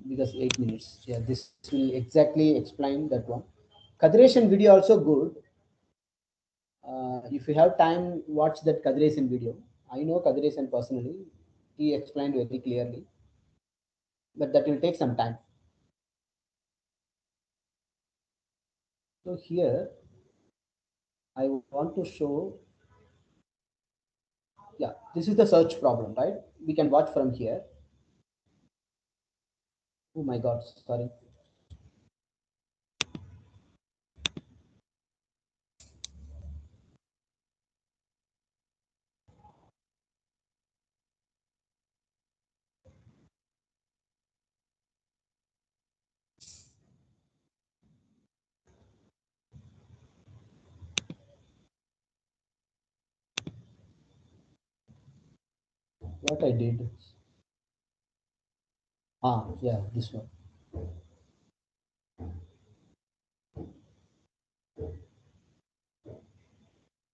Because 8 minutes. Yeah, this will exactly explain that one. Kadreshan video also good. If you have time, watch that Kadreshan video. I know Kadreshan personally. He explained very clearly, but that will take some time. So here, I want to show, yeah, this is the search problem, right? We can watch from here. Oh my God, sorry. What I did. Yeah, this one.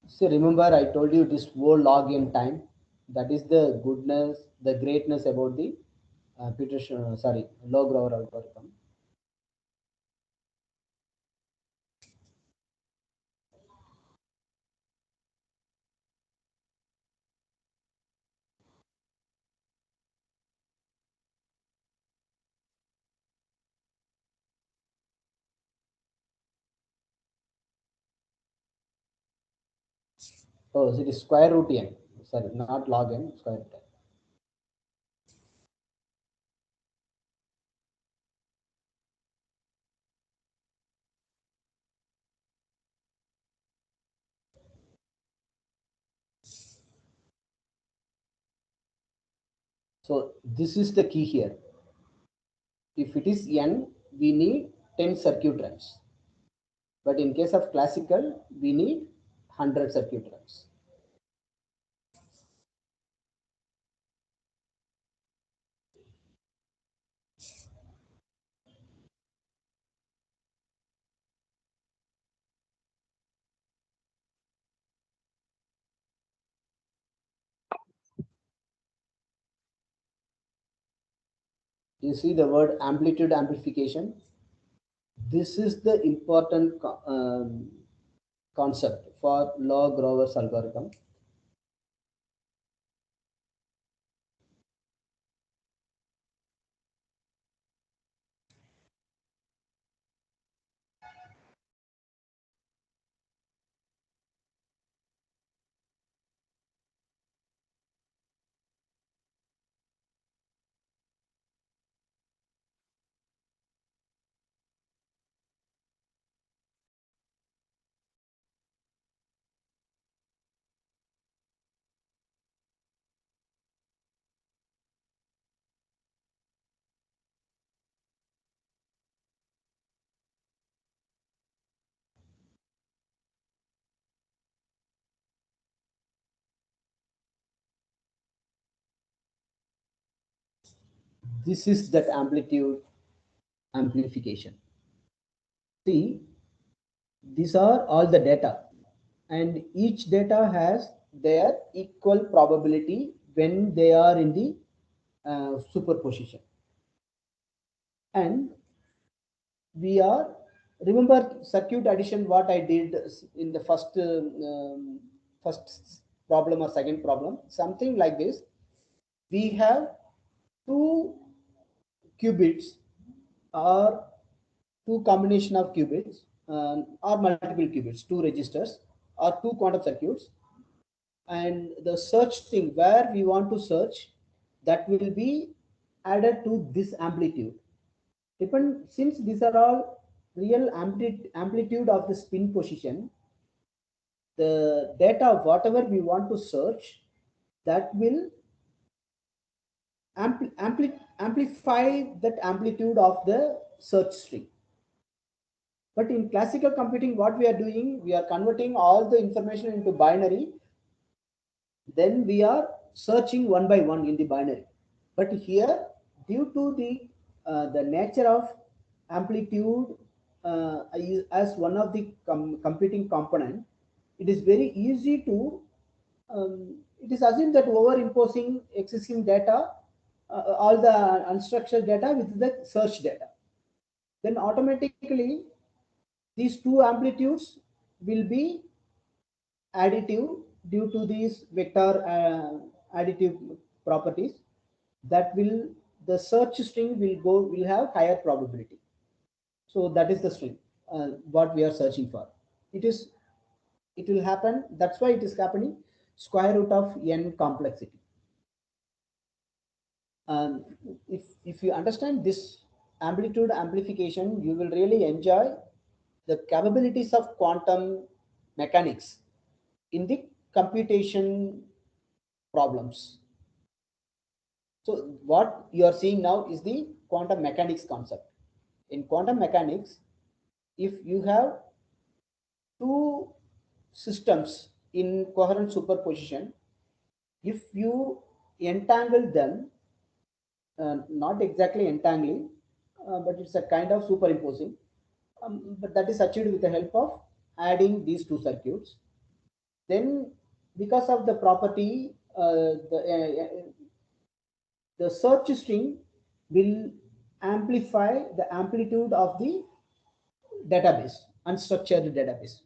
So remember, I told you this whole login time. That is the goodness, the greatness about the Low-Grover algorithm. Oh, so it is square root n. Sorry, not log n, square root n. So this is the key here. If it is n, we need 10 circuit runs. But in case of classical, we need 100 circuit runs. You see the word amplitude amplification. This is the important concept for Low-Grover's algorithm. This is that amplitude amplification. See, these are all the data, and each data has their equal probability when they are in the superposition. And we are, remember circuit addition what I did in the first problem or second problem, something like this. We have two qubits or two combination of qubits or multiple qubits, two registers or two quantum circuits, and the search thing where we want to search, that will be added to this amplitude. Since these are all real amplitude of the spin position, the data of whatever we want to search, that will amplify that amplitude of the search string. But in classical computing, what we are doing, we are converting all the information into binary. Then we are searching one by one in the binary. But here, due to the nature of amplitude as one of the computing component, it is very easy to it is assumed that over imposing existing data, all the unstructured data with the search data, then automatically these two amplitudes will be additive due to these vector additive properties. That will, the search string will have higher probability. So that is the string what we are searching for. It will happen, that's why it is happening square root of n complexity. um, if you understand this amplitude amplification, you will really enjoy the capabilities of quantum mechanics in the computation problems. So what you are seeing now is the quantum mechanics concept. In quantum mechanics, if you have two systems in coherent superposition, if you entangle them, not exactly entangling, but it's a kind of superimposing, but that is achieved with the help of adding these two circuits. Then because of the property, the search string will amplify the amplitude of the database, unstructured database.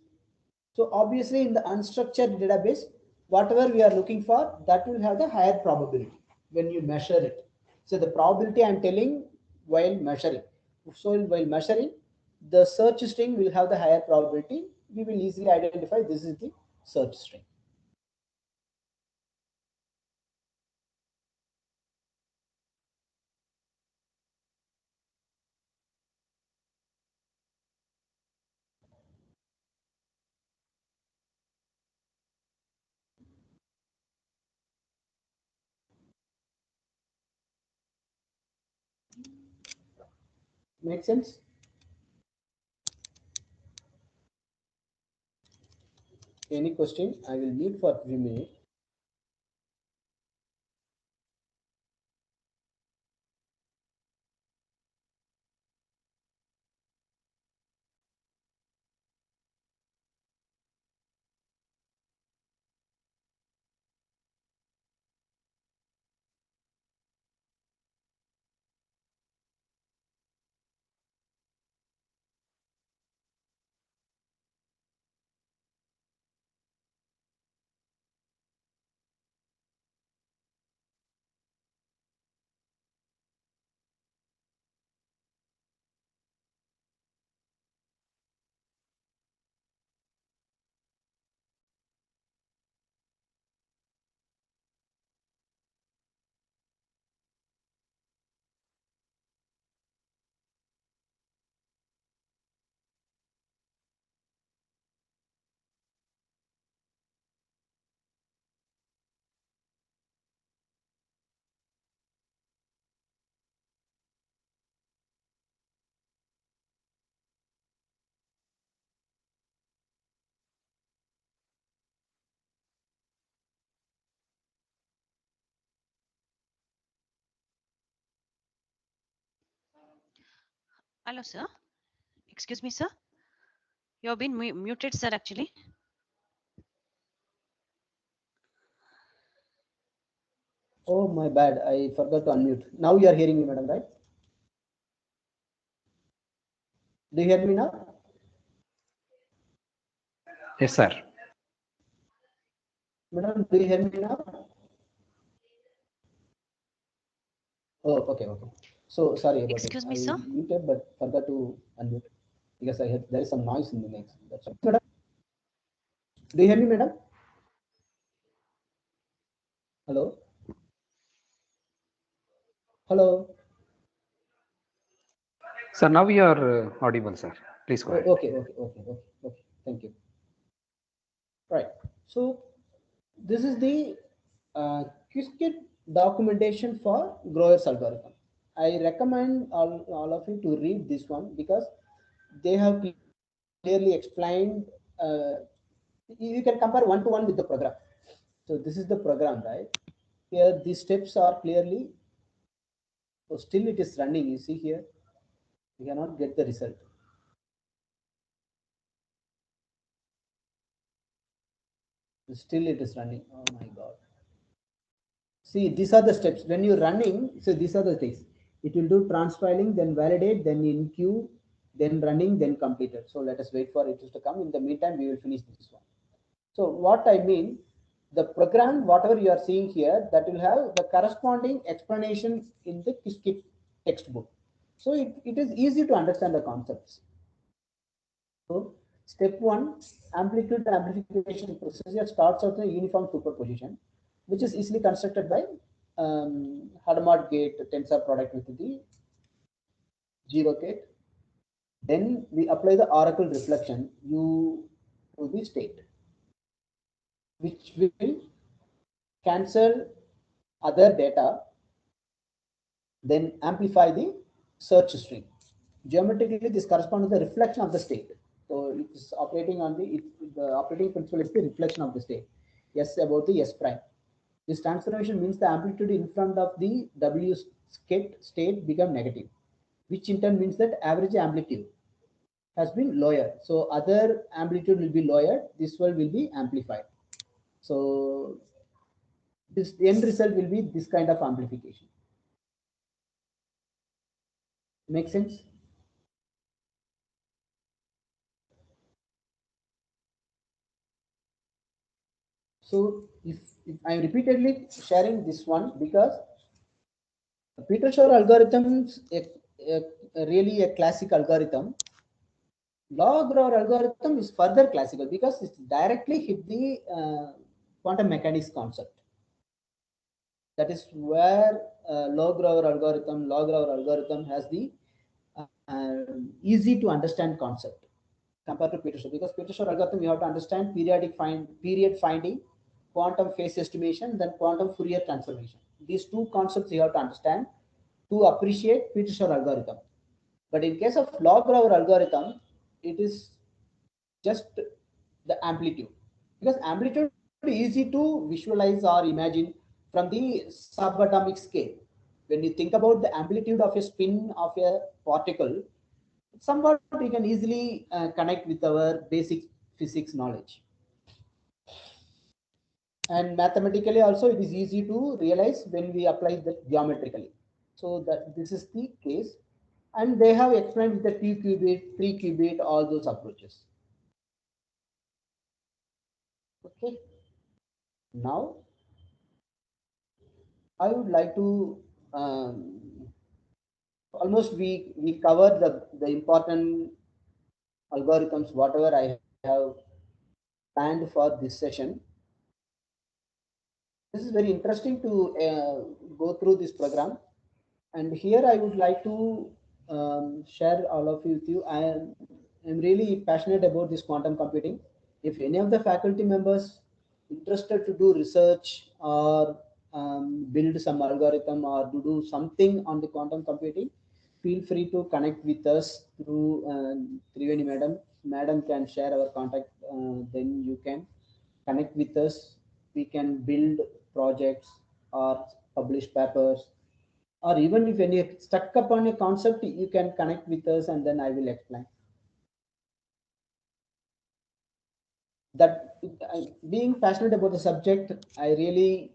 So obviously in the unstructured database, whatever we are looking for, that will have the higher probability when you measure it. So the probability I'm telling while measuring. So while measuring, the search string will have the higher probability. We will easily identify this is the search string. Make sense? Any question? I will mute for 3 minutes. Hello, sir. Excuse me, sir. You have been muted, sir, actually. Oh, my bad. I forgot to unmute. Now you are hearing me, madam, right? Do you hear me now? Yes, sir. Madam, do you hear me now? Oh, okay, okay. So sorry about it. Excuse me, I sir. muted but forgot to unmute because I had there is some noise in the next. That's all. Madam, do you hear me, madam? Hello, hello. Sir, now you are audible, sir. Please go Oh, ahead. okay, okay, okay, okay, okay. Thank you. Right. So this is the Qiskit documentation for Grover's algorithm. I recommend all of you to read this one because they have clearly explained. You can compare one to one with the program. So this is the program, right? Here these steps are clearly. So still it is running. You see here, we cannot get the result. Still it is running. Oh my God. See, these are the steps. When you're running, so these are the things. It will do transpiling, then validate, then in queue, then running, then completed. So let us wait for it to come. In the meantime, we will finish this one. So what I mean, the program, whatever you are seeing here, that will have the corresponding explanation in the Qiskit textbook. So it is easy to understand the concepts. So step one, amplitude amplification procedure starts out with a uniform superposition, which is easily constructed by Hadamard gate tensor product with the zero gate. Then we apply the oracle reflection U to the state, which will cancel other data, then amplify the search string. Geometrically, this corresponds to the reflection of the state. So it is operating on the operating principle is the reflection of the state. S about the S prime. This transformation means the amplitude in front of the W state become negative, which in turn means that average amplitude has been lowered. So other amplitude will be lowered. This one will be amplified. So this end result will be this kind of amplification. Make sense? So if I'm repeatedly sharing this one because Peter Shor algorithms really a classic algorithm. Log-Grover algorithm is further classical because it directly hit the quantum mechanics concept. That is where Log-Grover algorithm has the easy to understand concept compared to Peter Shor. Because Peter Shor algorithm, you have to understand period finding, quantum phase estimation, then quantum Fourier transformation. These two concepts you have to understand to appreciate Peter Shor algorithm. But in case of log-Grover algorithm, it is just the amplitude, because amplitude is easy to visualize or imagine from the subatomic scale. When you think about the amplitude of a spin of a particle, somewhat we can easily connect with our basic physics knowledge. And mathematically also it is easy to realize when we apply that geometrically. So that this is the case, and they have explained with the 2-qubit, 3-qubit, all those approaches. Okay, now I would like to almost we cover the important algorithms whatever I have planned for this session. This is very interesting to go through this program, and here I would like to share all of you with you. I am really passionate about this quantum computing. If any of the faculty members interested to do research or build some algorithm or to do something on the quantum computing, feel free to connect with us through Triveni madam. Madam can share our contact. Then you can connect with us. We can build projects or publish papers, or even if any stuck upon a concept, you can connect with us and then I will explain that. Being passionate about the subject, I really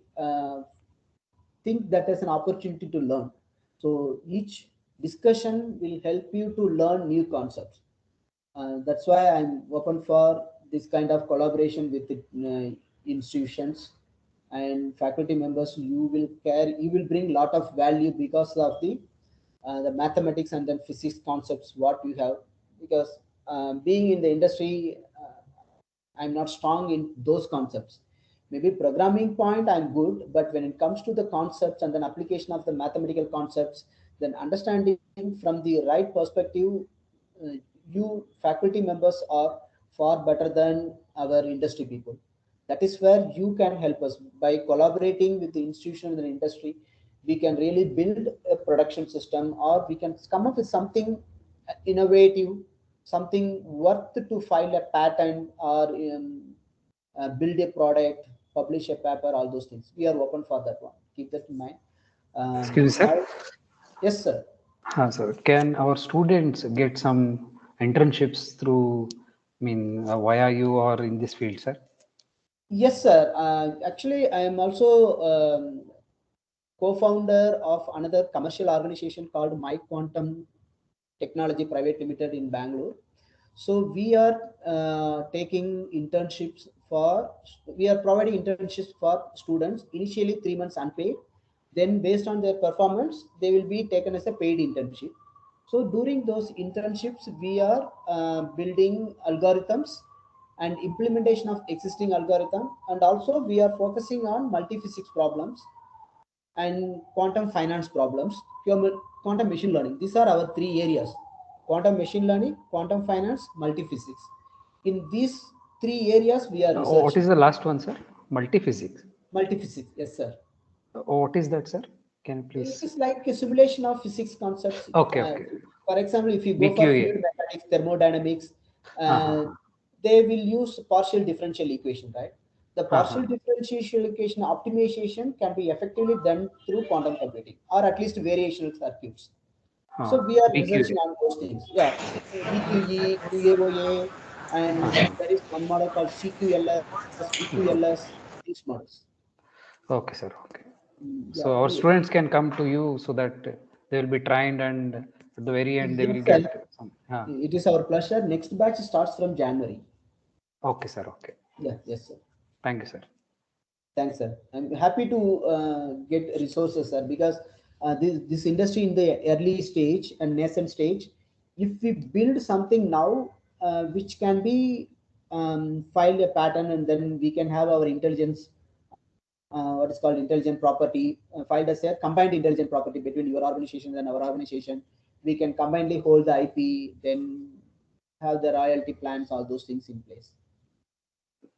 think that as an opportunity to learn. So each discussion will help you to learn new concepts. That's why I'm open for this kind of collaboration with the institutions and faculty members. You will bring lot of value because of the mathematics and then physics concepts what you have. Because being in the industry, I'm not strong in those concepts. Maybe programming point I'm good, but when it comes to the concepts and then application of the mathematical concepts, then understanding from the right perspective, uh, you faculty members are far better than our industry people. That is where you can help us by collaborating with the institution and the industry. We can really build a production system, or we can come up with something innovative, something worth to file a patent or build a product, publish a paper, all those things. We are open for that one. Keep that in mind. Excuse me, sir. Yes, sir. Sir, can our students get some internships through, I mean, via you or in this field, sir? Yes, sir. Actually, I am also co-founder of another commercial organization called My Quantum Technology Private Limited in Bangalore. So we are taking internships for, we are providing internships for students, initially 3 months unpaid. Then based on their performance, they will be taken as a paid internship. So during those internships, we are building algorithms and implementation of existing algorithm. And also we are focusing on multi-physics problems and quantum finance problems, quantum machine learning. These are our three areas: quantum machine learning, quantum finance, multi-physics. In these three areas, we are What researching. is the last one, sir? Multi-physics. Multi-physics, yes, sir. What is that, sir? Can you It please? is like a simulation of physics concepts. Okay, okay. For example, if you go for VQA. fluid mechanics, thermodynamics, uh, Uh-huh. they will use partial differential equation, right? The partial Uh-huh. differential equation optimization can be effectively done through quantum computing or at least variational circuits. So we are VQA. researching on those things. Yeah, VQE, QAOA, and Uh-huh. there is one model called CQLS, PQLS, these models. Okay, sir. Okay. Yeah, So our students can come to you so that they will be trained and At the very end, they will Yes, sir. get some. It is our pleasure. Next batch starts from January. Okay, sir. Okay. Yeah, yes, sir. Thank you, sir. Thanks, sir. I'm happy to get resources, sir, because this industry in the early stage and nascent stage, if we build something now, which can be filed a pattern, and then we can have our intelligence, what is called intelligent property, filed as a combined intelligent property between your organization and our organization. We can combinedly hold the IP, then have the royalty plans, all those things in place.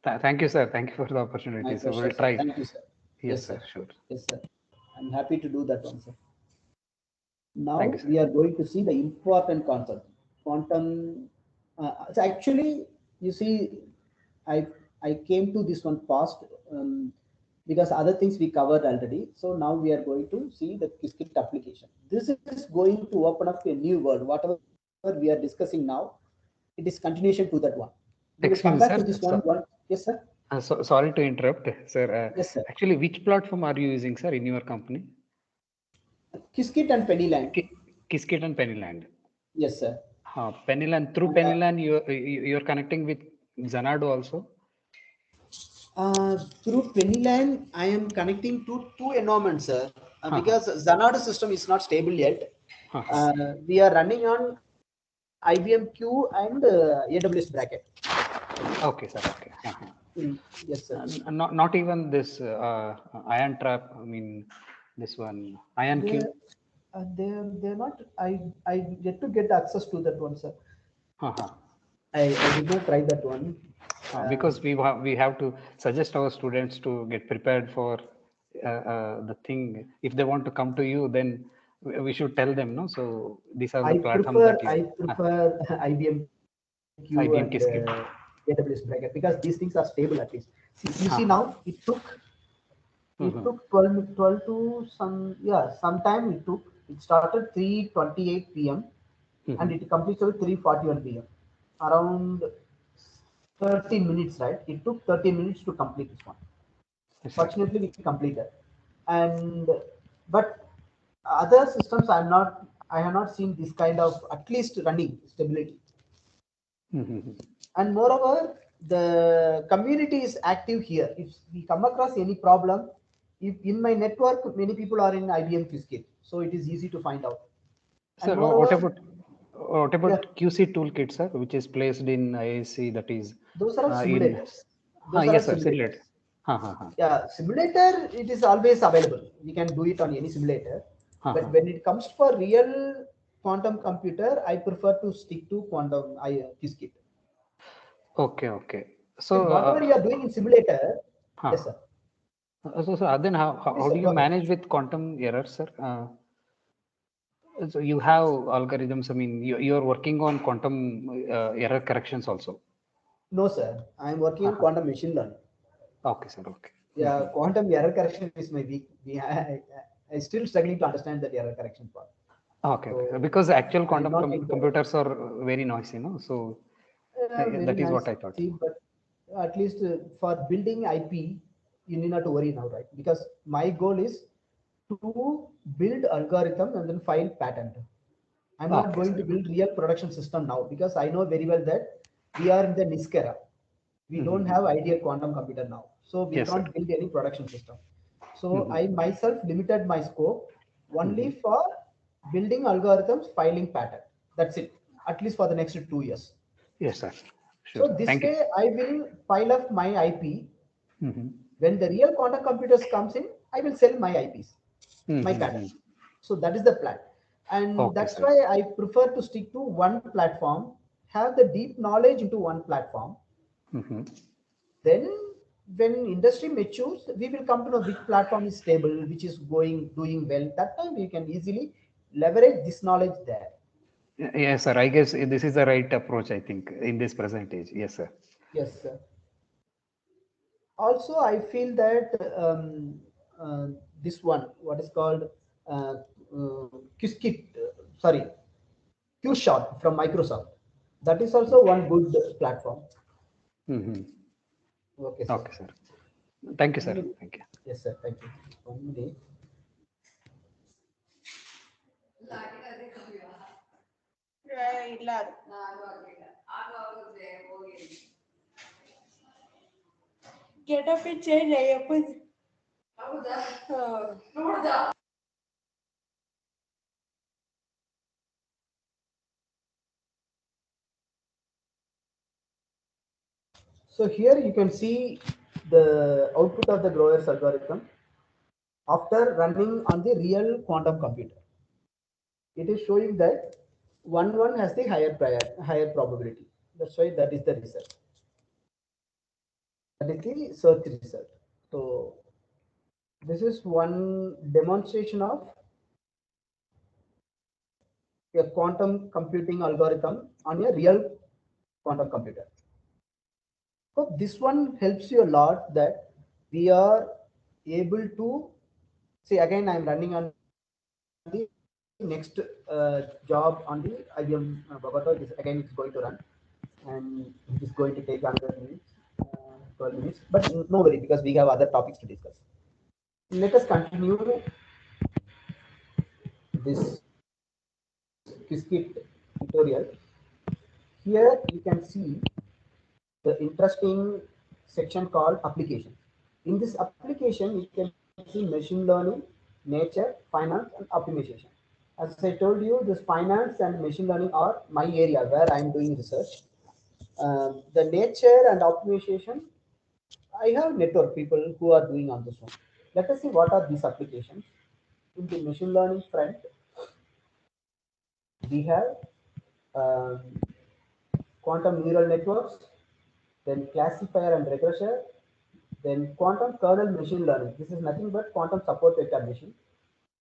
Thank you, sir. Thank you for the My opportunity. So pleasure, we'll sir. try. Thank you, sir. Yes, sir. Sure. Yes, sir. I'm happy to do that one, sir. Now Thank you, sir. we are going to see the important concept, quantum. So actually, you see, I I came to this one fast, because other things we covered already. So now we are going to see the Qiskit application. This is going to open up a new world. Whatever we are discussing now, it is continuation to that one. We will Excuse come me, back to sir. this one. Yes, sir. Sorry to interrupt, sir. Yes, sir. Actually, which platform are you using, sir, in your company? Qiskit and Pennyland. Qiskit and Pennyland. Yes, sir. Pennyland, through Pennyland, you're connecting with Xanadu also? Through Pennyland, I am connecting to two environments, sir, Uh-huh. because Xanadu system is not stable yet. Uh-huh. We are running on IBM Q and AWS bracket. Okay, sir. Okay. Uh-huh. Yes, sir. Not even this Iron Trap. I mean, this one Iron Q. They're not. I yet to get access to that one, sir. Uh-huh. I did not try that one. Because we have to suggest our students to get prepared for the thing. If they want to come to you, then we should tell them, no? So these are the platforms that you. I prefer IBM Q IBM and Qiskit. AWS bracket, because these things are stable at least. You see Uh-huh. now it took 12 to some time it took. It started 3:28 p.m. and it completed 3:41 p.m. Around 30 minutes, right? It took 30 minutes to complete this one. Yes, sir. Fortunately, we completed. And but other systems, I have not seen this kind of at least running stability. And moreover, the community is active here. If we come across any problem, if in my network many people are in IBM Qiskit, so it is easy to find out. Sir, And moreover, what about QC toolkit, sir, which is placed in IISc, that is those are all in. simulators. Those are all Yes, sir. simulators. Simulate. Yeah, simulator, it is always available. We can do it on any simulator. But when it comes for real quantum computer, I prefer to stick to quantum Qiskit. Okay. So So, whatever you are doing in simulator, yes, sir. So then how do you manage with quantum errors, sir? So you have algorithms. I mean, you're working on quantum error corrections also. No, sir. I'm working on quantum machine learning. Okay, sir. Okay. Yeah, quantum error correction is my weak. I still struggling to understand that error correction part. Okay. Because actual quantum not computers are very noisy, no? So very that is nice, what I thought. but at least for building IP, you need not to worry now, right? Because my goal is to build algorithm and then file patent. I'm not going to build real production system now, because I know very well that we are in the NISQ era. We don't have ideal quantum computer now, so we can't build any production system. So I myself limited my scope only for building algorithms, filing patent. That's it, at least for the next 2 years. Yes, sir. Sure. So this Thank way, you. I will file up my IP. When the real quantum computers comes in, I will sell my IPs, my patents. So that is the plan, and that's why I prefer to stick to one platform, have the deep knowledge into one platform. Then, when industry matures, we will come to know which platform is stable, which is doing well. That time we can easily leverage this knowledge there. Yes, sir. I guess this is the right approach, I think, in this present age. Yes, sir. Yes, sir. Also, I feel that this one, what is called Qiskit, sorry, QShot from Microsoft, that is also one good platform. Okay, sir. Okay, sir. Thank you, sir. Thank you. Yes, sir. Thank you. 1 minute. ಇಲ್ಲ ಅದು getup change Ayyappa So here you can see the output of the Grover's algorithm after running on the real quantum computer. It is showing that 1 has the higher probability. That's why that is the result. That is the search result. So this is one demonstration of a quantum computing algorithm on a real quantum computer. So this one helps you a lot that we are able to see. Again, I'm running on the next job on the IBM Bogota. Again, it's going to run and it is going to take another minutes, 12 minutes. But no worry, because we have other topics to discuss. Let us continue this Qiskit tutorial. Here you can see the interesting section called application. In this application, you can see machine learning, nature, finance, and optimization. As I told you, this finance and machine learning are my area where I am doing research. The nature and optimization, I have network people who are doing on this one. Let us see what are these applications. In the machine learning front, we have um, quantum neural networks, then classifier and regressor, then quantum kernel machine learning. This is nothing but quantum support vector machine.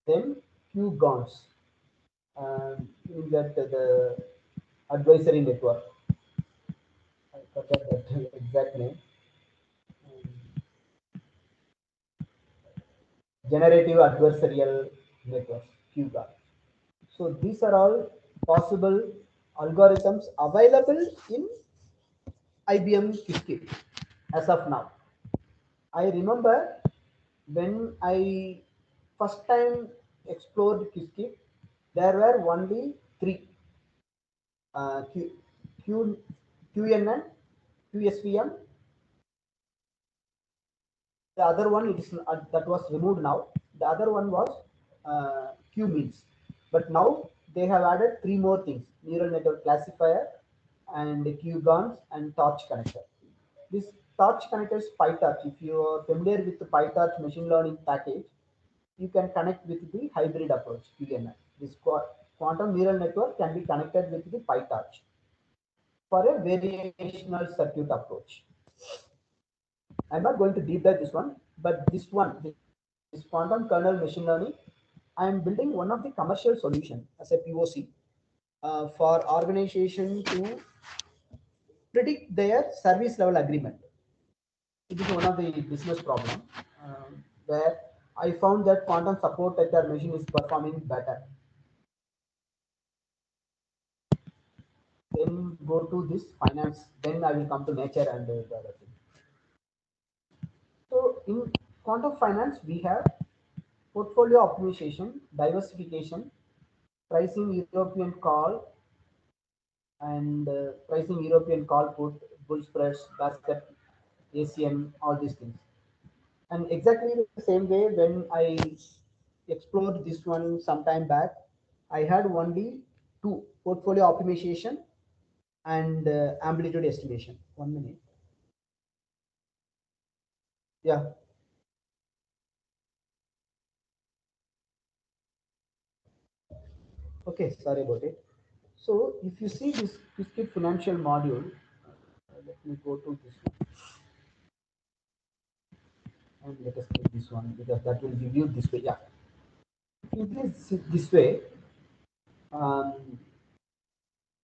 Then QGONS, in that the advisory network. I forgot that exact name. Generative adversarial networks, QGONS. So these are all possible algorithms available in IBM Qiskit as of now. I remember when I first time explored Qiskit, there were only three: Q, Q, QNN, QSVM. The other one it is that was removed now. The other one was QMeans, but now they have added three more things: neural network classifier, and QGONS, and torch connector. This torch connector is PyTorch. If you are familiar with the PyTorch machine learning package, you can connect with the hybrid approach QNN. This quantum neural network can be connected with the PyTorch for a variational circuit approach. I'm not going to deep dive this one, but this one, this quantum kernel machine learning, I am building one of the commercial solution as a POC for organization to predict their service level agreement. It is one of the business problem where I found that quantum support vector machine is performing better. Then go to this finance. Then I will come to nature and the other thing. So in quantum finance, we have portfolio optimization, diversification, pricing European call, and pricing European call put, bull spreads, basket, ACN, all these things. And exactly the same way when I explored this one some time back, I had only two: portfolio optimization and amplitude estimation. 1 minute. Yeah. Okay, sorry about it. So if you see this Qiskit financial module, let me go to this one and let us click this one because that will give you this way. Yeah. If you please see this way, um,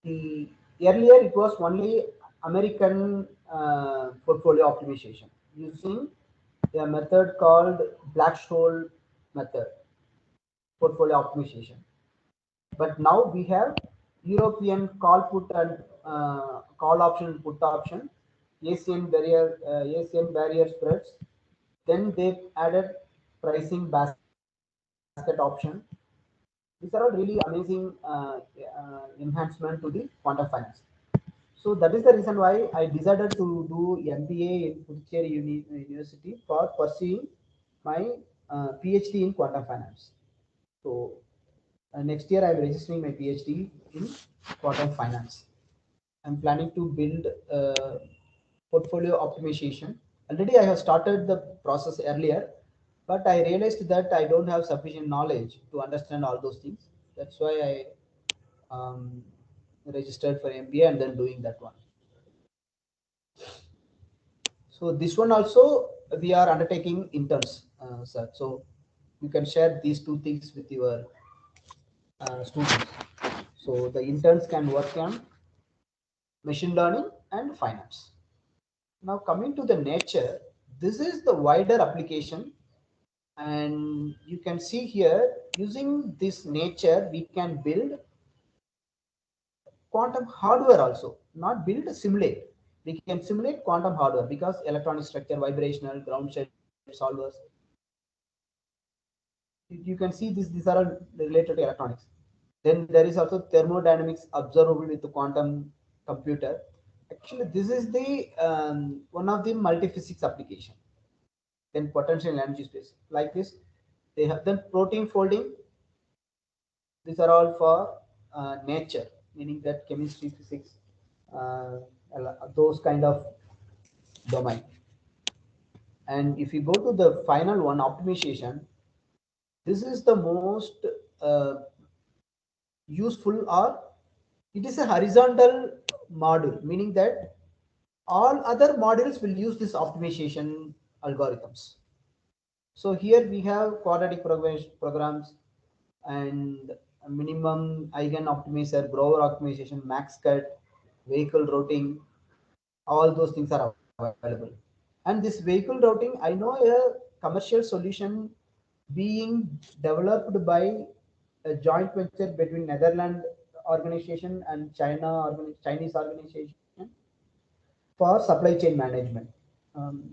the earlier it was only American portfolio optimization using a method called Black-Scholes method, portfolio optimization. But now we have European call put and call option, put option, ACN barrier spreads. Then they added pricing basket option. This These are all really amazing enhancement to the quantum finance. So that is the reason why I decided to do MBA in Puducherry University for pursuing my PhD in quantum finance. So next year I am registering my PhD in quantum finance. I'm planning to build portfolio optimization. Already I have started the process earlier, but I realized that I don't have sufficient knowledge to understand all those things. That's why I registered for MBA and then doing that one. So this one also we are undertaking interns, sir. So you can share these two things with your students. So the interns can work on machine learning and finance. Now coming to the nature, this is the wider application, and you can see here using this nature we can build quantum hardware also, not build, simulate. We can simulate quantum hardware because electronic structure, vibrational, ground state solvers. You can see these are all related to electronics. Then there is also thermodynamics observable with the quantum computer. Actually, this is the one of the multiphysics application. Then potential energy space like this. They have then protein folding. These are all for nature, meaning that chemistry, physics, uh, those kind of domain. And if you go to the final one, optimization, this is the most uh, useful, or it is a horizontal module, meaning that all other modules will use this optimization algorithms. So here we have quadratic programs and minimum eigen optimizer, Grover optimization, max cut, vehicle routing, all those things are available. And this vehicle routing, I know a commercial solution being developed by a joint venture between Netherlands organization and Chinese organization for supply chain management.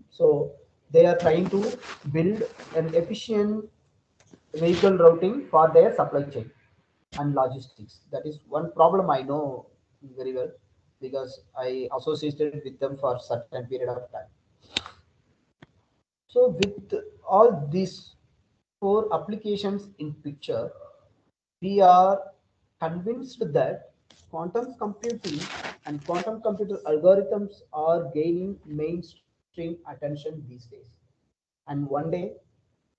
So they are trying to build an efficient vehicle routing for their supply chain and logistics. That is one problem I know very well because I associated with them for certain period of time. So with all these four applications in picture, we are convinced that quantum computing and quantum computer algorithms are gaining mainstream attention these days. And one day,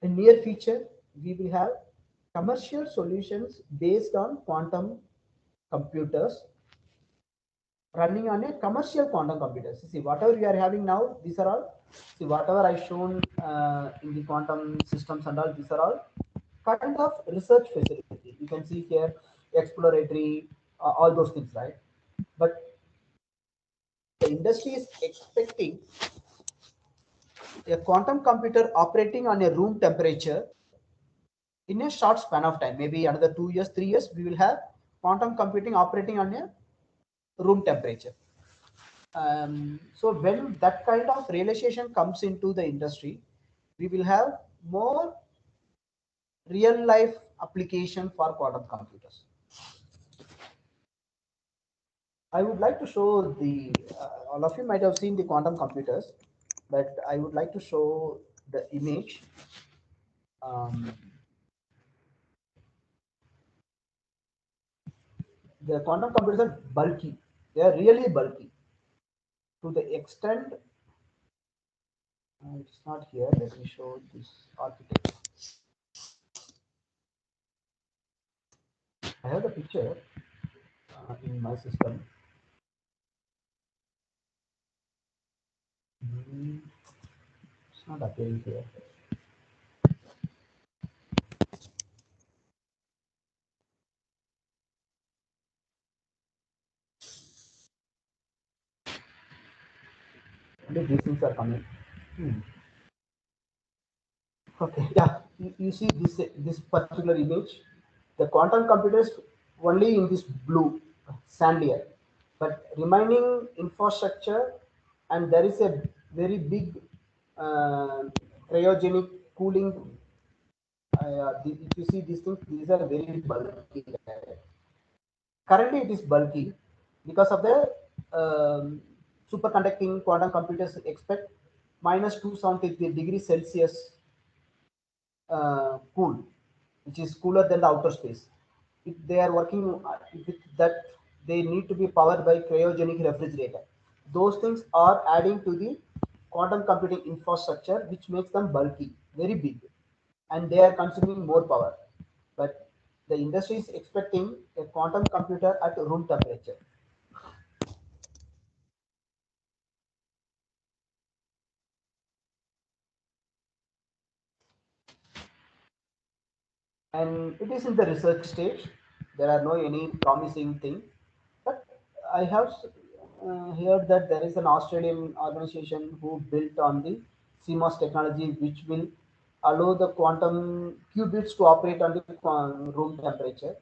in near future, we will have commercial solutions based on quantum computers running on a commercial quantum computers. See, whatever we are having now, these are all, see, whatever I shown in the quantum systems and all, these are all kind of research facility. You can see here exploratory, all those things, right? But the industry is expecting a quantum computer operating on a room temperature in a short span of time, maybe another 2 years, 3 years, we will have quantum computing operating on a room temperature. So when that kind of realization comes into the industry, we will have more real life application for quantum computers. I would like to show the, all of you might have seen the quantum computers, but I would like to show the image. Um, the quantum computers are bulky. They are really bulky to the extent, it's not here. Let me show this architecture. I have the picture in my system. It's not appearing here. Only these things are coming. Okay, yeah, you see this particular image. The quantum computers only in this blue sand layer, but remaining infrastructure, and there is a very big uh, cryogenic cooling if you see these things, these are very bulky. Currently, it is bulky because of the superconducting quantum computers expect minus 270 degrees Celsius cool, which is cooler than the outer space. If they are working with that, they need to be powered by cryogenic refrigerator. Those things are adding to the quantum computing infrastructure, which makes them bulky, very big, and they are consuming more power. But the industry is expecting a quantum computer at room temperature. And it is in the research stage. There are no any promising thing, but I have heard that there is an Australian organization who built on the CMOS technology, which will allow the quantum qubits to operate on the room temperature.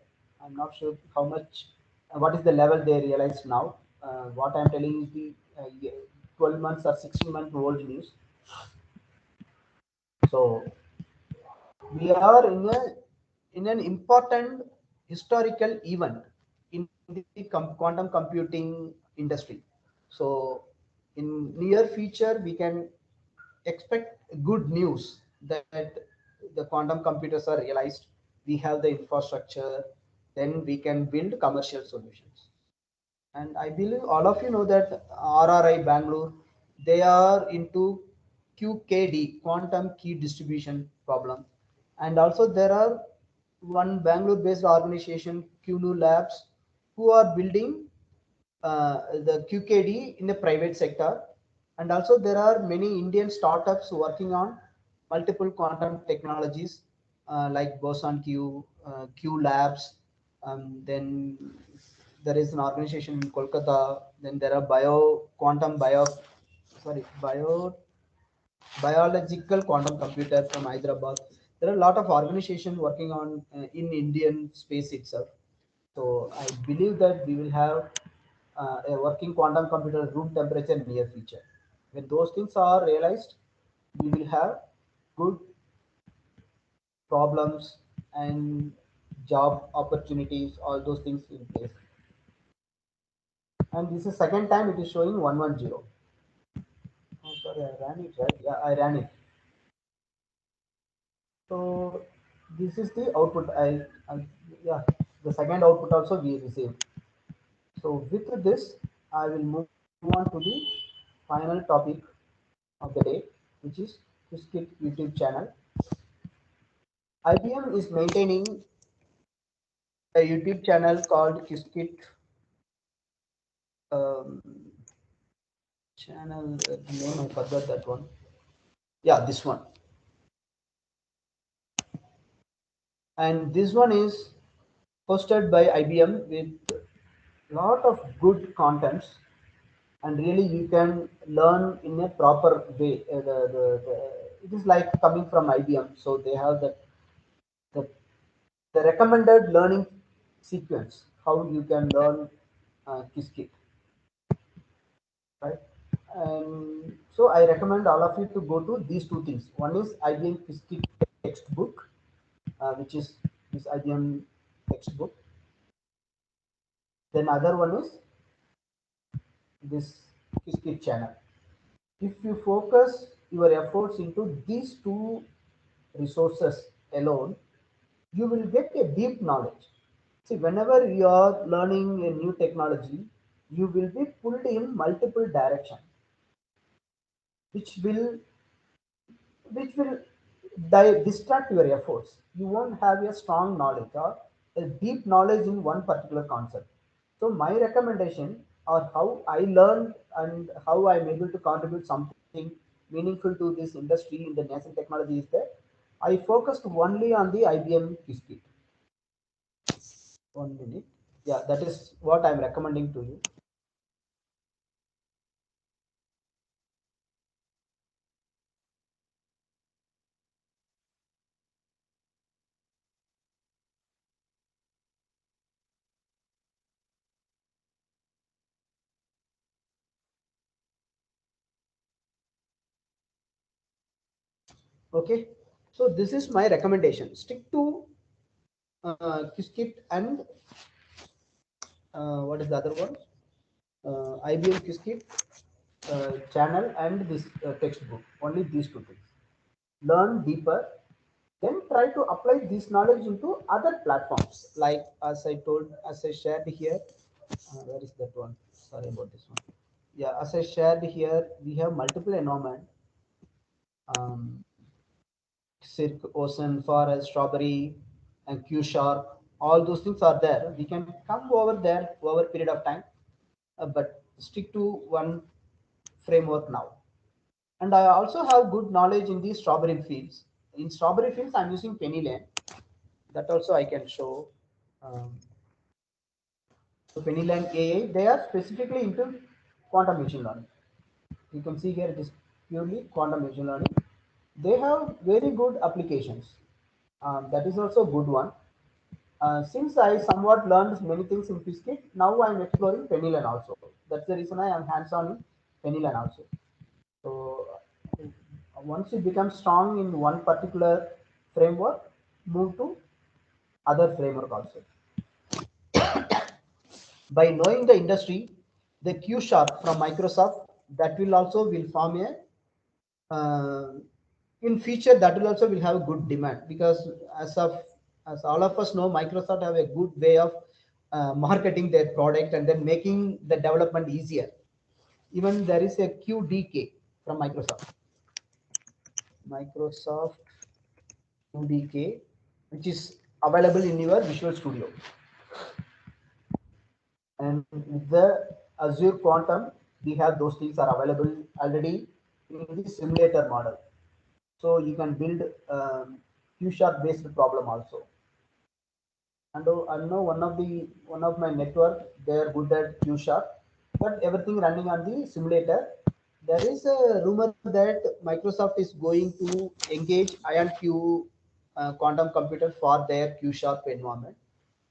I'm not sure how much, what is the level they realize now. What I'm telling is the 12 months or 16-month old news. So we are in an important historical event in the quantum computing industry. So in near future we can expect good news that the quantum computers are realized, we have the infrastructure, then we can build commercial solutions. And I believe all of you know that RRI Bangalore, they are into QKD, quantum key distribution problem. And also there are one Bangalore-based organization, QNU Labs, who are building the QKD in the private sector. And also there are many Indian startups working on multiple quantum technologies like Boson Q, Q Labs, then there is an organization in Kolkata. Then there are biological quantum computer from Hyderabad. There are a lot of organizations working on in Indian space itself. So I believe that we will have a working quantum computer room temperature in near future. When those things are realized, we will have good problems and job opportunities, all those things in place. And this is second time it is showing 110. Oh, sorry, I ran it, right? Yeah, I ran it. So this is the output. Yeah, the second output also we received. So with this, I will move on to the final topic of the day, which is Qiskit YouTube channel. IBM is maintaining a YouTube channel called Qiskit um, channel. Name I forgot that one. Yeah, this one. And this one is hosted by IBM with lot of good contents, and really you can learn in a proper way. It is like coming from IBM, so they have the, the recommended learning sequence how you can learn Qiskit, right? And so I recommend all of you to go to these two things. One is IBM Qiskit textbook, which is this IBM textbook. Then other one is this Qiskit channel. If you focus your efforts into these two resources alone, you will get a deep knowledge. See, whenever you are learning a new technology, you will be pulled in multiple directions, which will which will distract your efforts. You won't have a strong knowledge or a deep knowledge in one particular concept. So my recommendation or how I learned and how I'm able to contribute something meaningful to this industry in the nascent technology is that I focused only on the IBM Qiskit. 1 minute. Yeah, that is what I'm recommending to you. Okay. So this is my recommendation. Stick to Qiskit and what is the other one? IBM Qiskit channel and this textbook. Only these two things. Learn deeper, then try to apply this knowledge into other platforms. Like as I told, as I shared here, where is that one? Sorry about this one. Yeah, as I shared here, we have multiple environment. Um, Circ, Ocean, Forest, Strawberry, and Q Sharp. All those things are there. We can come over there over a period of time, but stick to one framework now. And I also have good knowledge in the strawberry fields. In strawberry fields, I'm using PennyLane. That also I can show. Um, so PennyLane AI, they are specifically into quantum machine learning. You can see here it is purely quantum machine learning. They have very good applications. That is also a good one. Since I somewhat learned many things in Qiskit, now I'm exploring PennyLane also. That's the reason I am hands-on in PennyLane also. So once you become strong in one particular framework, move to other framework also. By knowing the industry, the Q Sharp from Microsoft, that will also will form a in future that will also will have a good demand, because as all of us know, Microsoft have a good way of marketing their product and then making the development easier. Even there is a QDK from Microsoft QDK, which is available in your Visual Studio. And with the Azure Quantum, we have those things are available already in the simulator model. So you can build Q-sharp based problem also. And I know one of my network, they are good at Q-sharp, but everything running on the simulator. There is a rumor that Microsoft is going to engage IonQ quantum computer for their Q-sharp environment.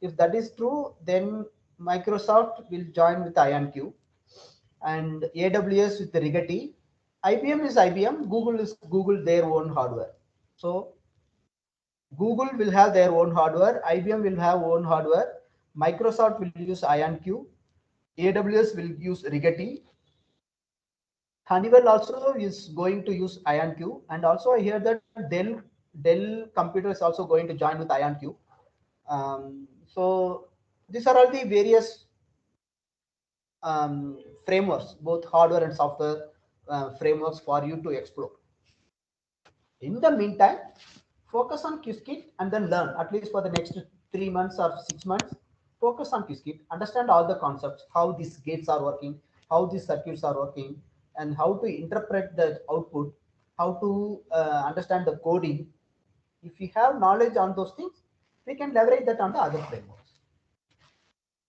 If that is true, then Microsoft will join with IonQ and AWS with the Rigetti. IBM is IBM, Google is Google their own hardware. So Google will have their own hardware, IBM will have own hardware, Microsoft will use IonQ, AWS will use Rigetti, Honeywell also is going to use IonQ, and also I hear that Dell Computer is also going to join with IonQ. So these are all the various frameworks, both hardware and software frameworks for you to explore. In the meantime, focus on Qiskit and then learn at least for the next 3 months or 6 months. Focus on Qiskit, understand all the concepts, how these gates are working, how these circuits are working, and how to interpret the output, how to understand the coding. If you have knowledge on those things, we can leverage that on the other frameworks.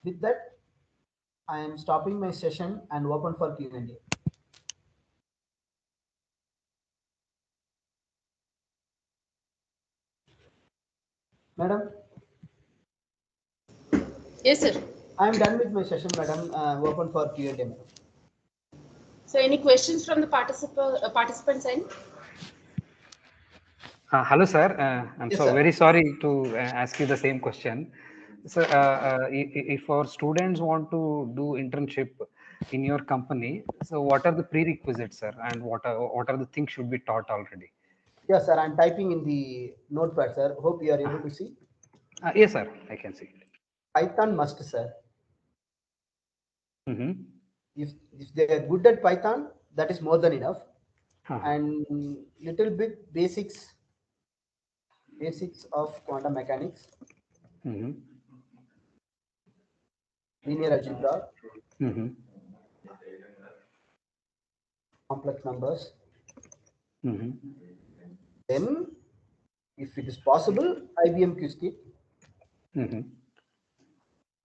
With that, I am stopping my session and open for Q&A. Madam, Yes, sir. I am done with my session, madam. Open for Q&A, madam. So any questions from the participants end? Hello, sir. I'm Yes, so sir. very sorry to ask you the same question. So, if our students want to do internship in your company, so what are the prerequisites, sir, and what are the things should be taught already? Yes, sir. I'm typing in the notepad, sir. Hope you are able to see. Yes, sir. I can see it. Python must, sir. Mm-hmm. If they are good at Python, that is more than enough. Uh-huh. And little bit basics of quantum mechanics, Mm-hmm. linear algebra, Mm-hmm. complex numbers. Mm-hmm. Then, if it is possible, IBM Qiskit. Mm-hmm.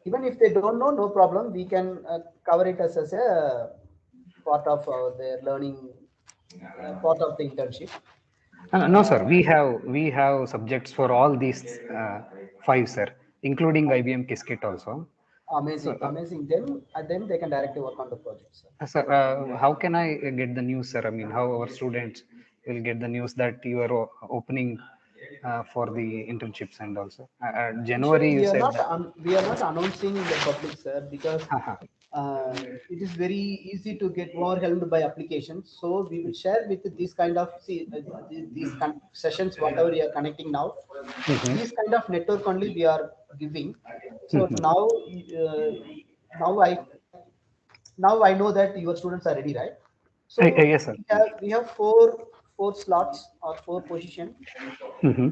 Even if they don't know, no problem. We can cover it as a part of their learning, part of the internship. No, sir. We have subjects for all these 5, sir, including IBM Qiskit also. Amazing, amazing. Then they can directly work on the project, sir. Sir, how can I get the news, sir? I mean, how our students will get the news that you are opening for the internships and also. January, you we are said not that. we are not announcing in the public, sir, because Haha. it is very easy to get overwhelmed by applications. So we will share with these kind of sessions, whatever you are connecting now. Mhm. These kind of network only we are giving. So Mhm. now now I know that your students are ready, right? So Yes, sir. we have four slots or four positions. Mhm.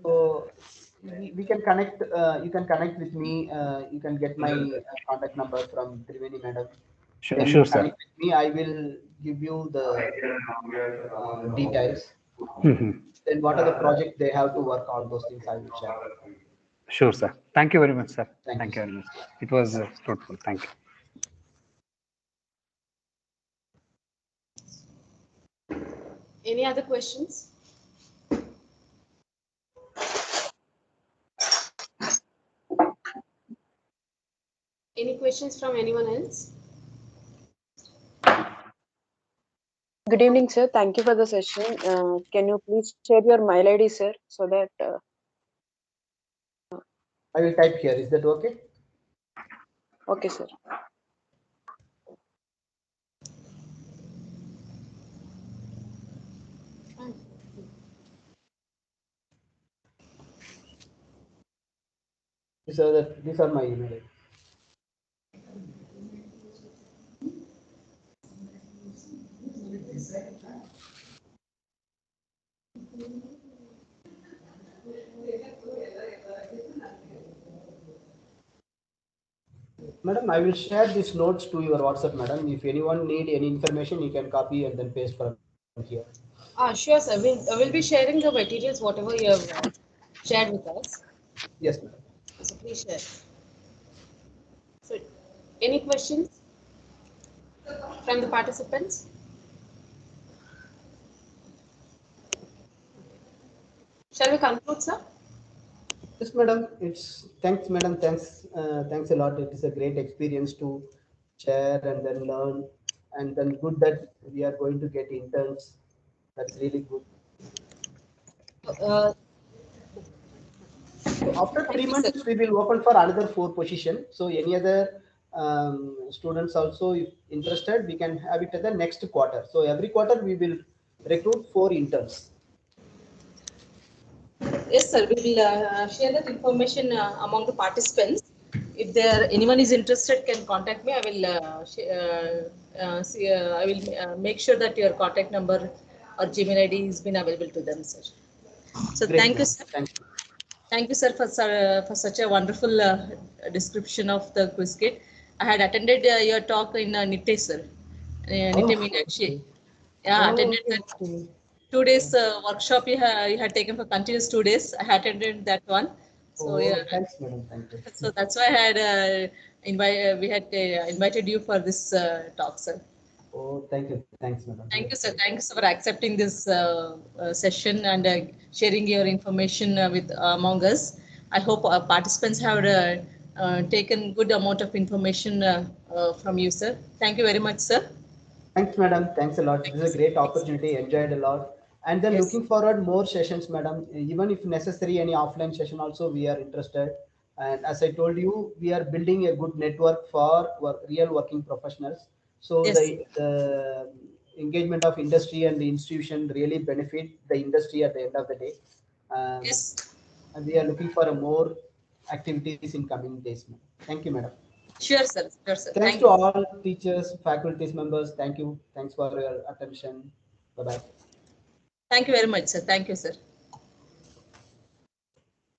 So we can connect. You can connect with me. You can get my contact number from Triveni madam. Then you Sure, sir. connect with me. I will give you the details. Mhm. Then what are the project they have to work? All those things I will share. Sure, sir. Thank you very much, sir. Thank you, Thank you sir. very much. It was fruitful. Thank you. Any other questions? Any questions from anyone else? Good evening, sir. Thank you for the session. Can you please share your mail ID, sir, so that I will type here. Is that okay? okay, sir. These are my email ID. Madam, I will share these notes to your WhatsApp, madam. If anyone need any information, you can copy and then paste from here. Sure, sir. We'll be sharing the materials, whatever you have shared with us. Yes, madam. So please share. So, any questions from the participants? Shall we conclude, sir? Yes, madam. It's thanks, madam. Thanks a lot. It is a great experience to share and then learn, and then good that we are going to get interns. That's really good. Uh, So after Thank 3 months, you, sir. we will open for another 4 position. So any other students also, if interested, we can have it at the next quarter. So every quarter we will recruit 4 interns. Yes, sir. We will share that information among the participants. If there anyone is interested, can contact me. I will I will make sure that your contact number or Gmail ID has been available to them, sir. So Great, thank you, madam. sir. Thank you. Thank you, sir, for such a wonderful description of the quiz kit. I had attended your talk in Nitte, sir. Nitte Oh, Meenakshi. okay. Yeah, Oh, attended okay, that okay. 2 days workshop you had taken for continuous 2 days. I had attended that one. So yeah, Oh, thanks, madam. Thank you. so that's why I had we had invited you for this talk, sir. Oh, thank you. Thanks, madam. Thank you, sir. Thanks for accepting this session and sharing your information with among us. I hope participants have taken good amount of information from you, sir. Thank you very much, sir. Thanks, madam. Thanks a lot. Thank This you, is a sir. great Thanks. opportunity. Enjoyed a lot. And then Yes. looking forward more sessions, madam. Even if necessary, any offline session also we are interested. And as I told you, we are building a good network for real working professionals. So Yes. the engagement of industry and the institution really benefit the industry at the end of the day. Yes. And we are looking for a more activities in coming days, madam. Thank you, madam. Sure, sir. Sure, sir. Thanks Thank to you. all teachers, faculties members. Thank you. Thanks for your attention. Bye bye. Thank you very much, sir. Thank you, sir.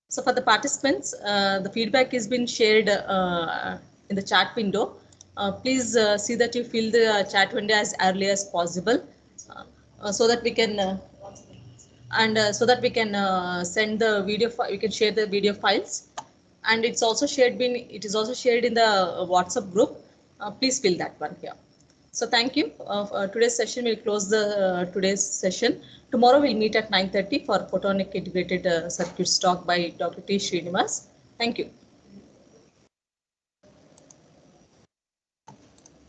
So for the participants, the feedback has been shared in the chat window. Please see that you fill the chat window as early as possible, so that we can so that we can send the video. We can share the video files, and it is also shared in the WhatsApp group. Please fill that one here. So thank you. Today's session will close the today's session. Tomorrow we'll meet at 9:30 for photonic integrated circuits talk by Dr. T. Srinivas. Thank you.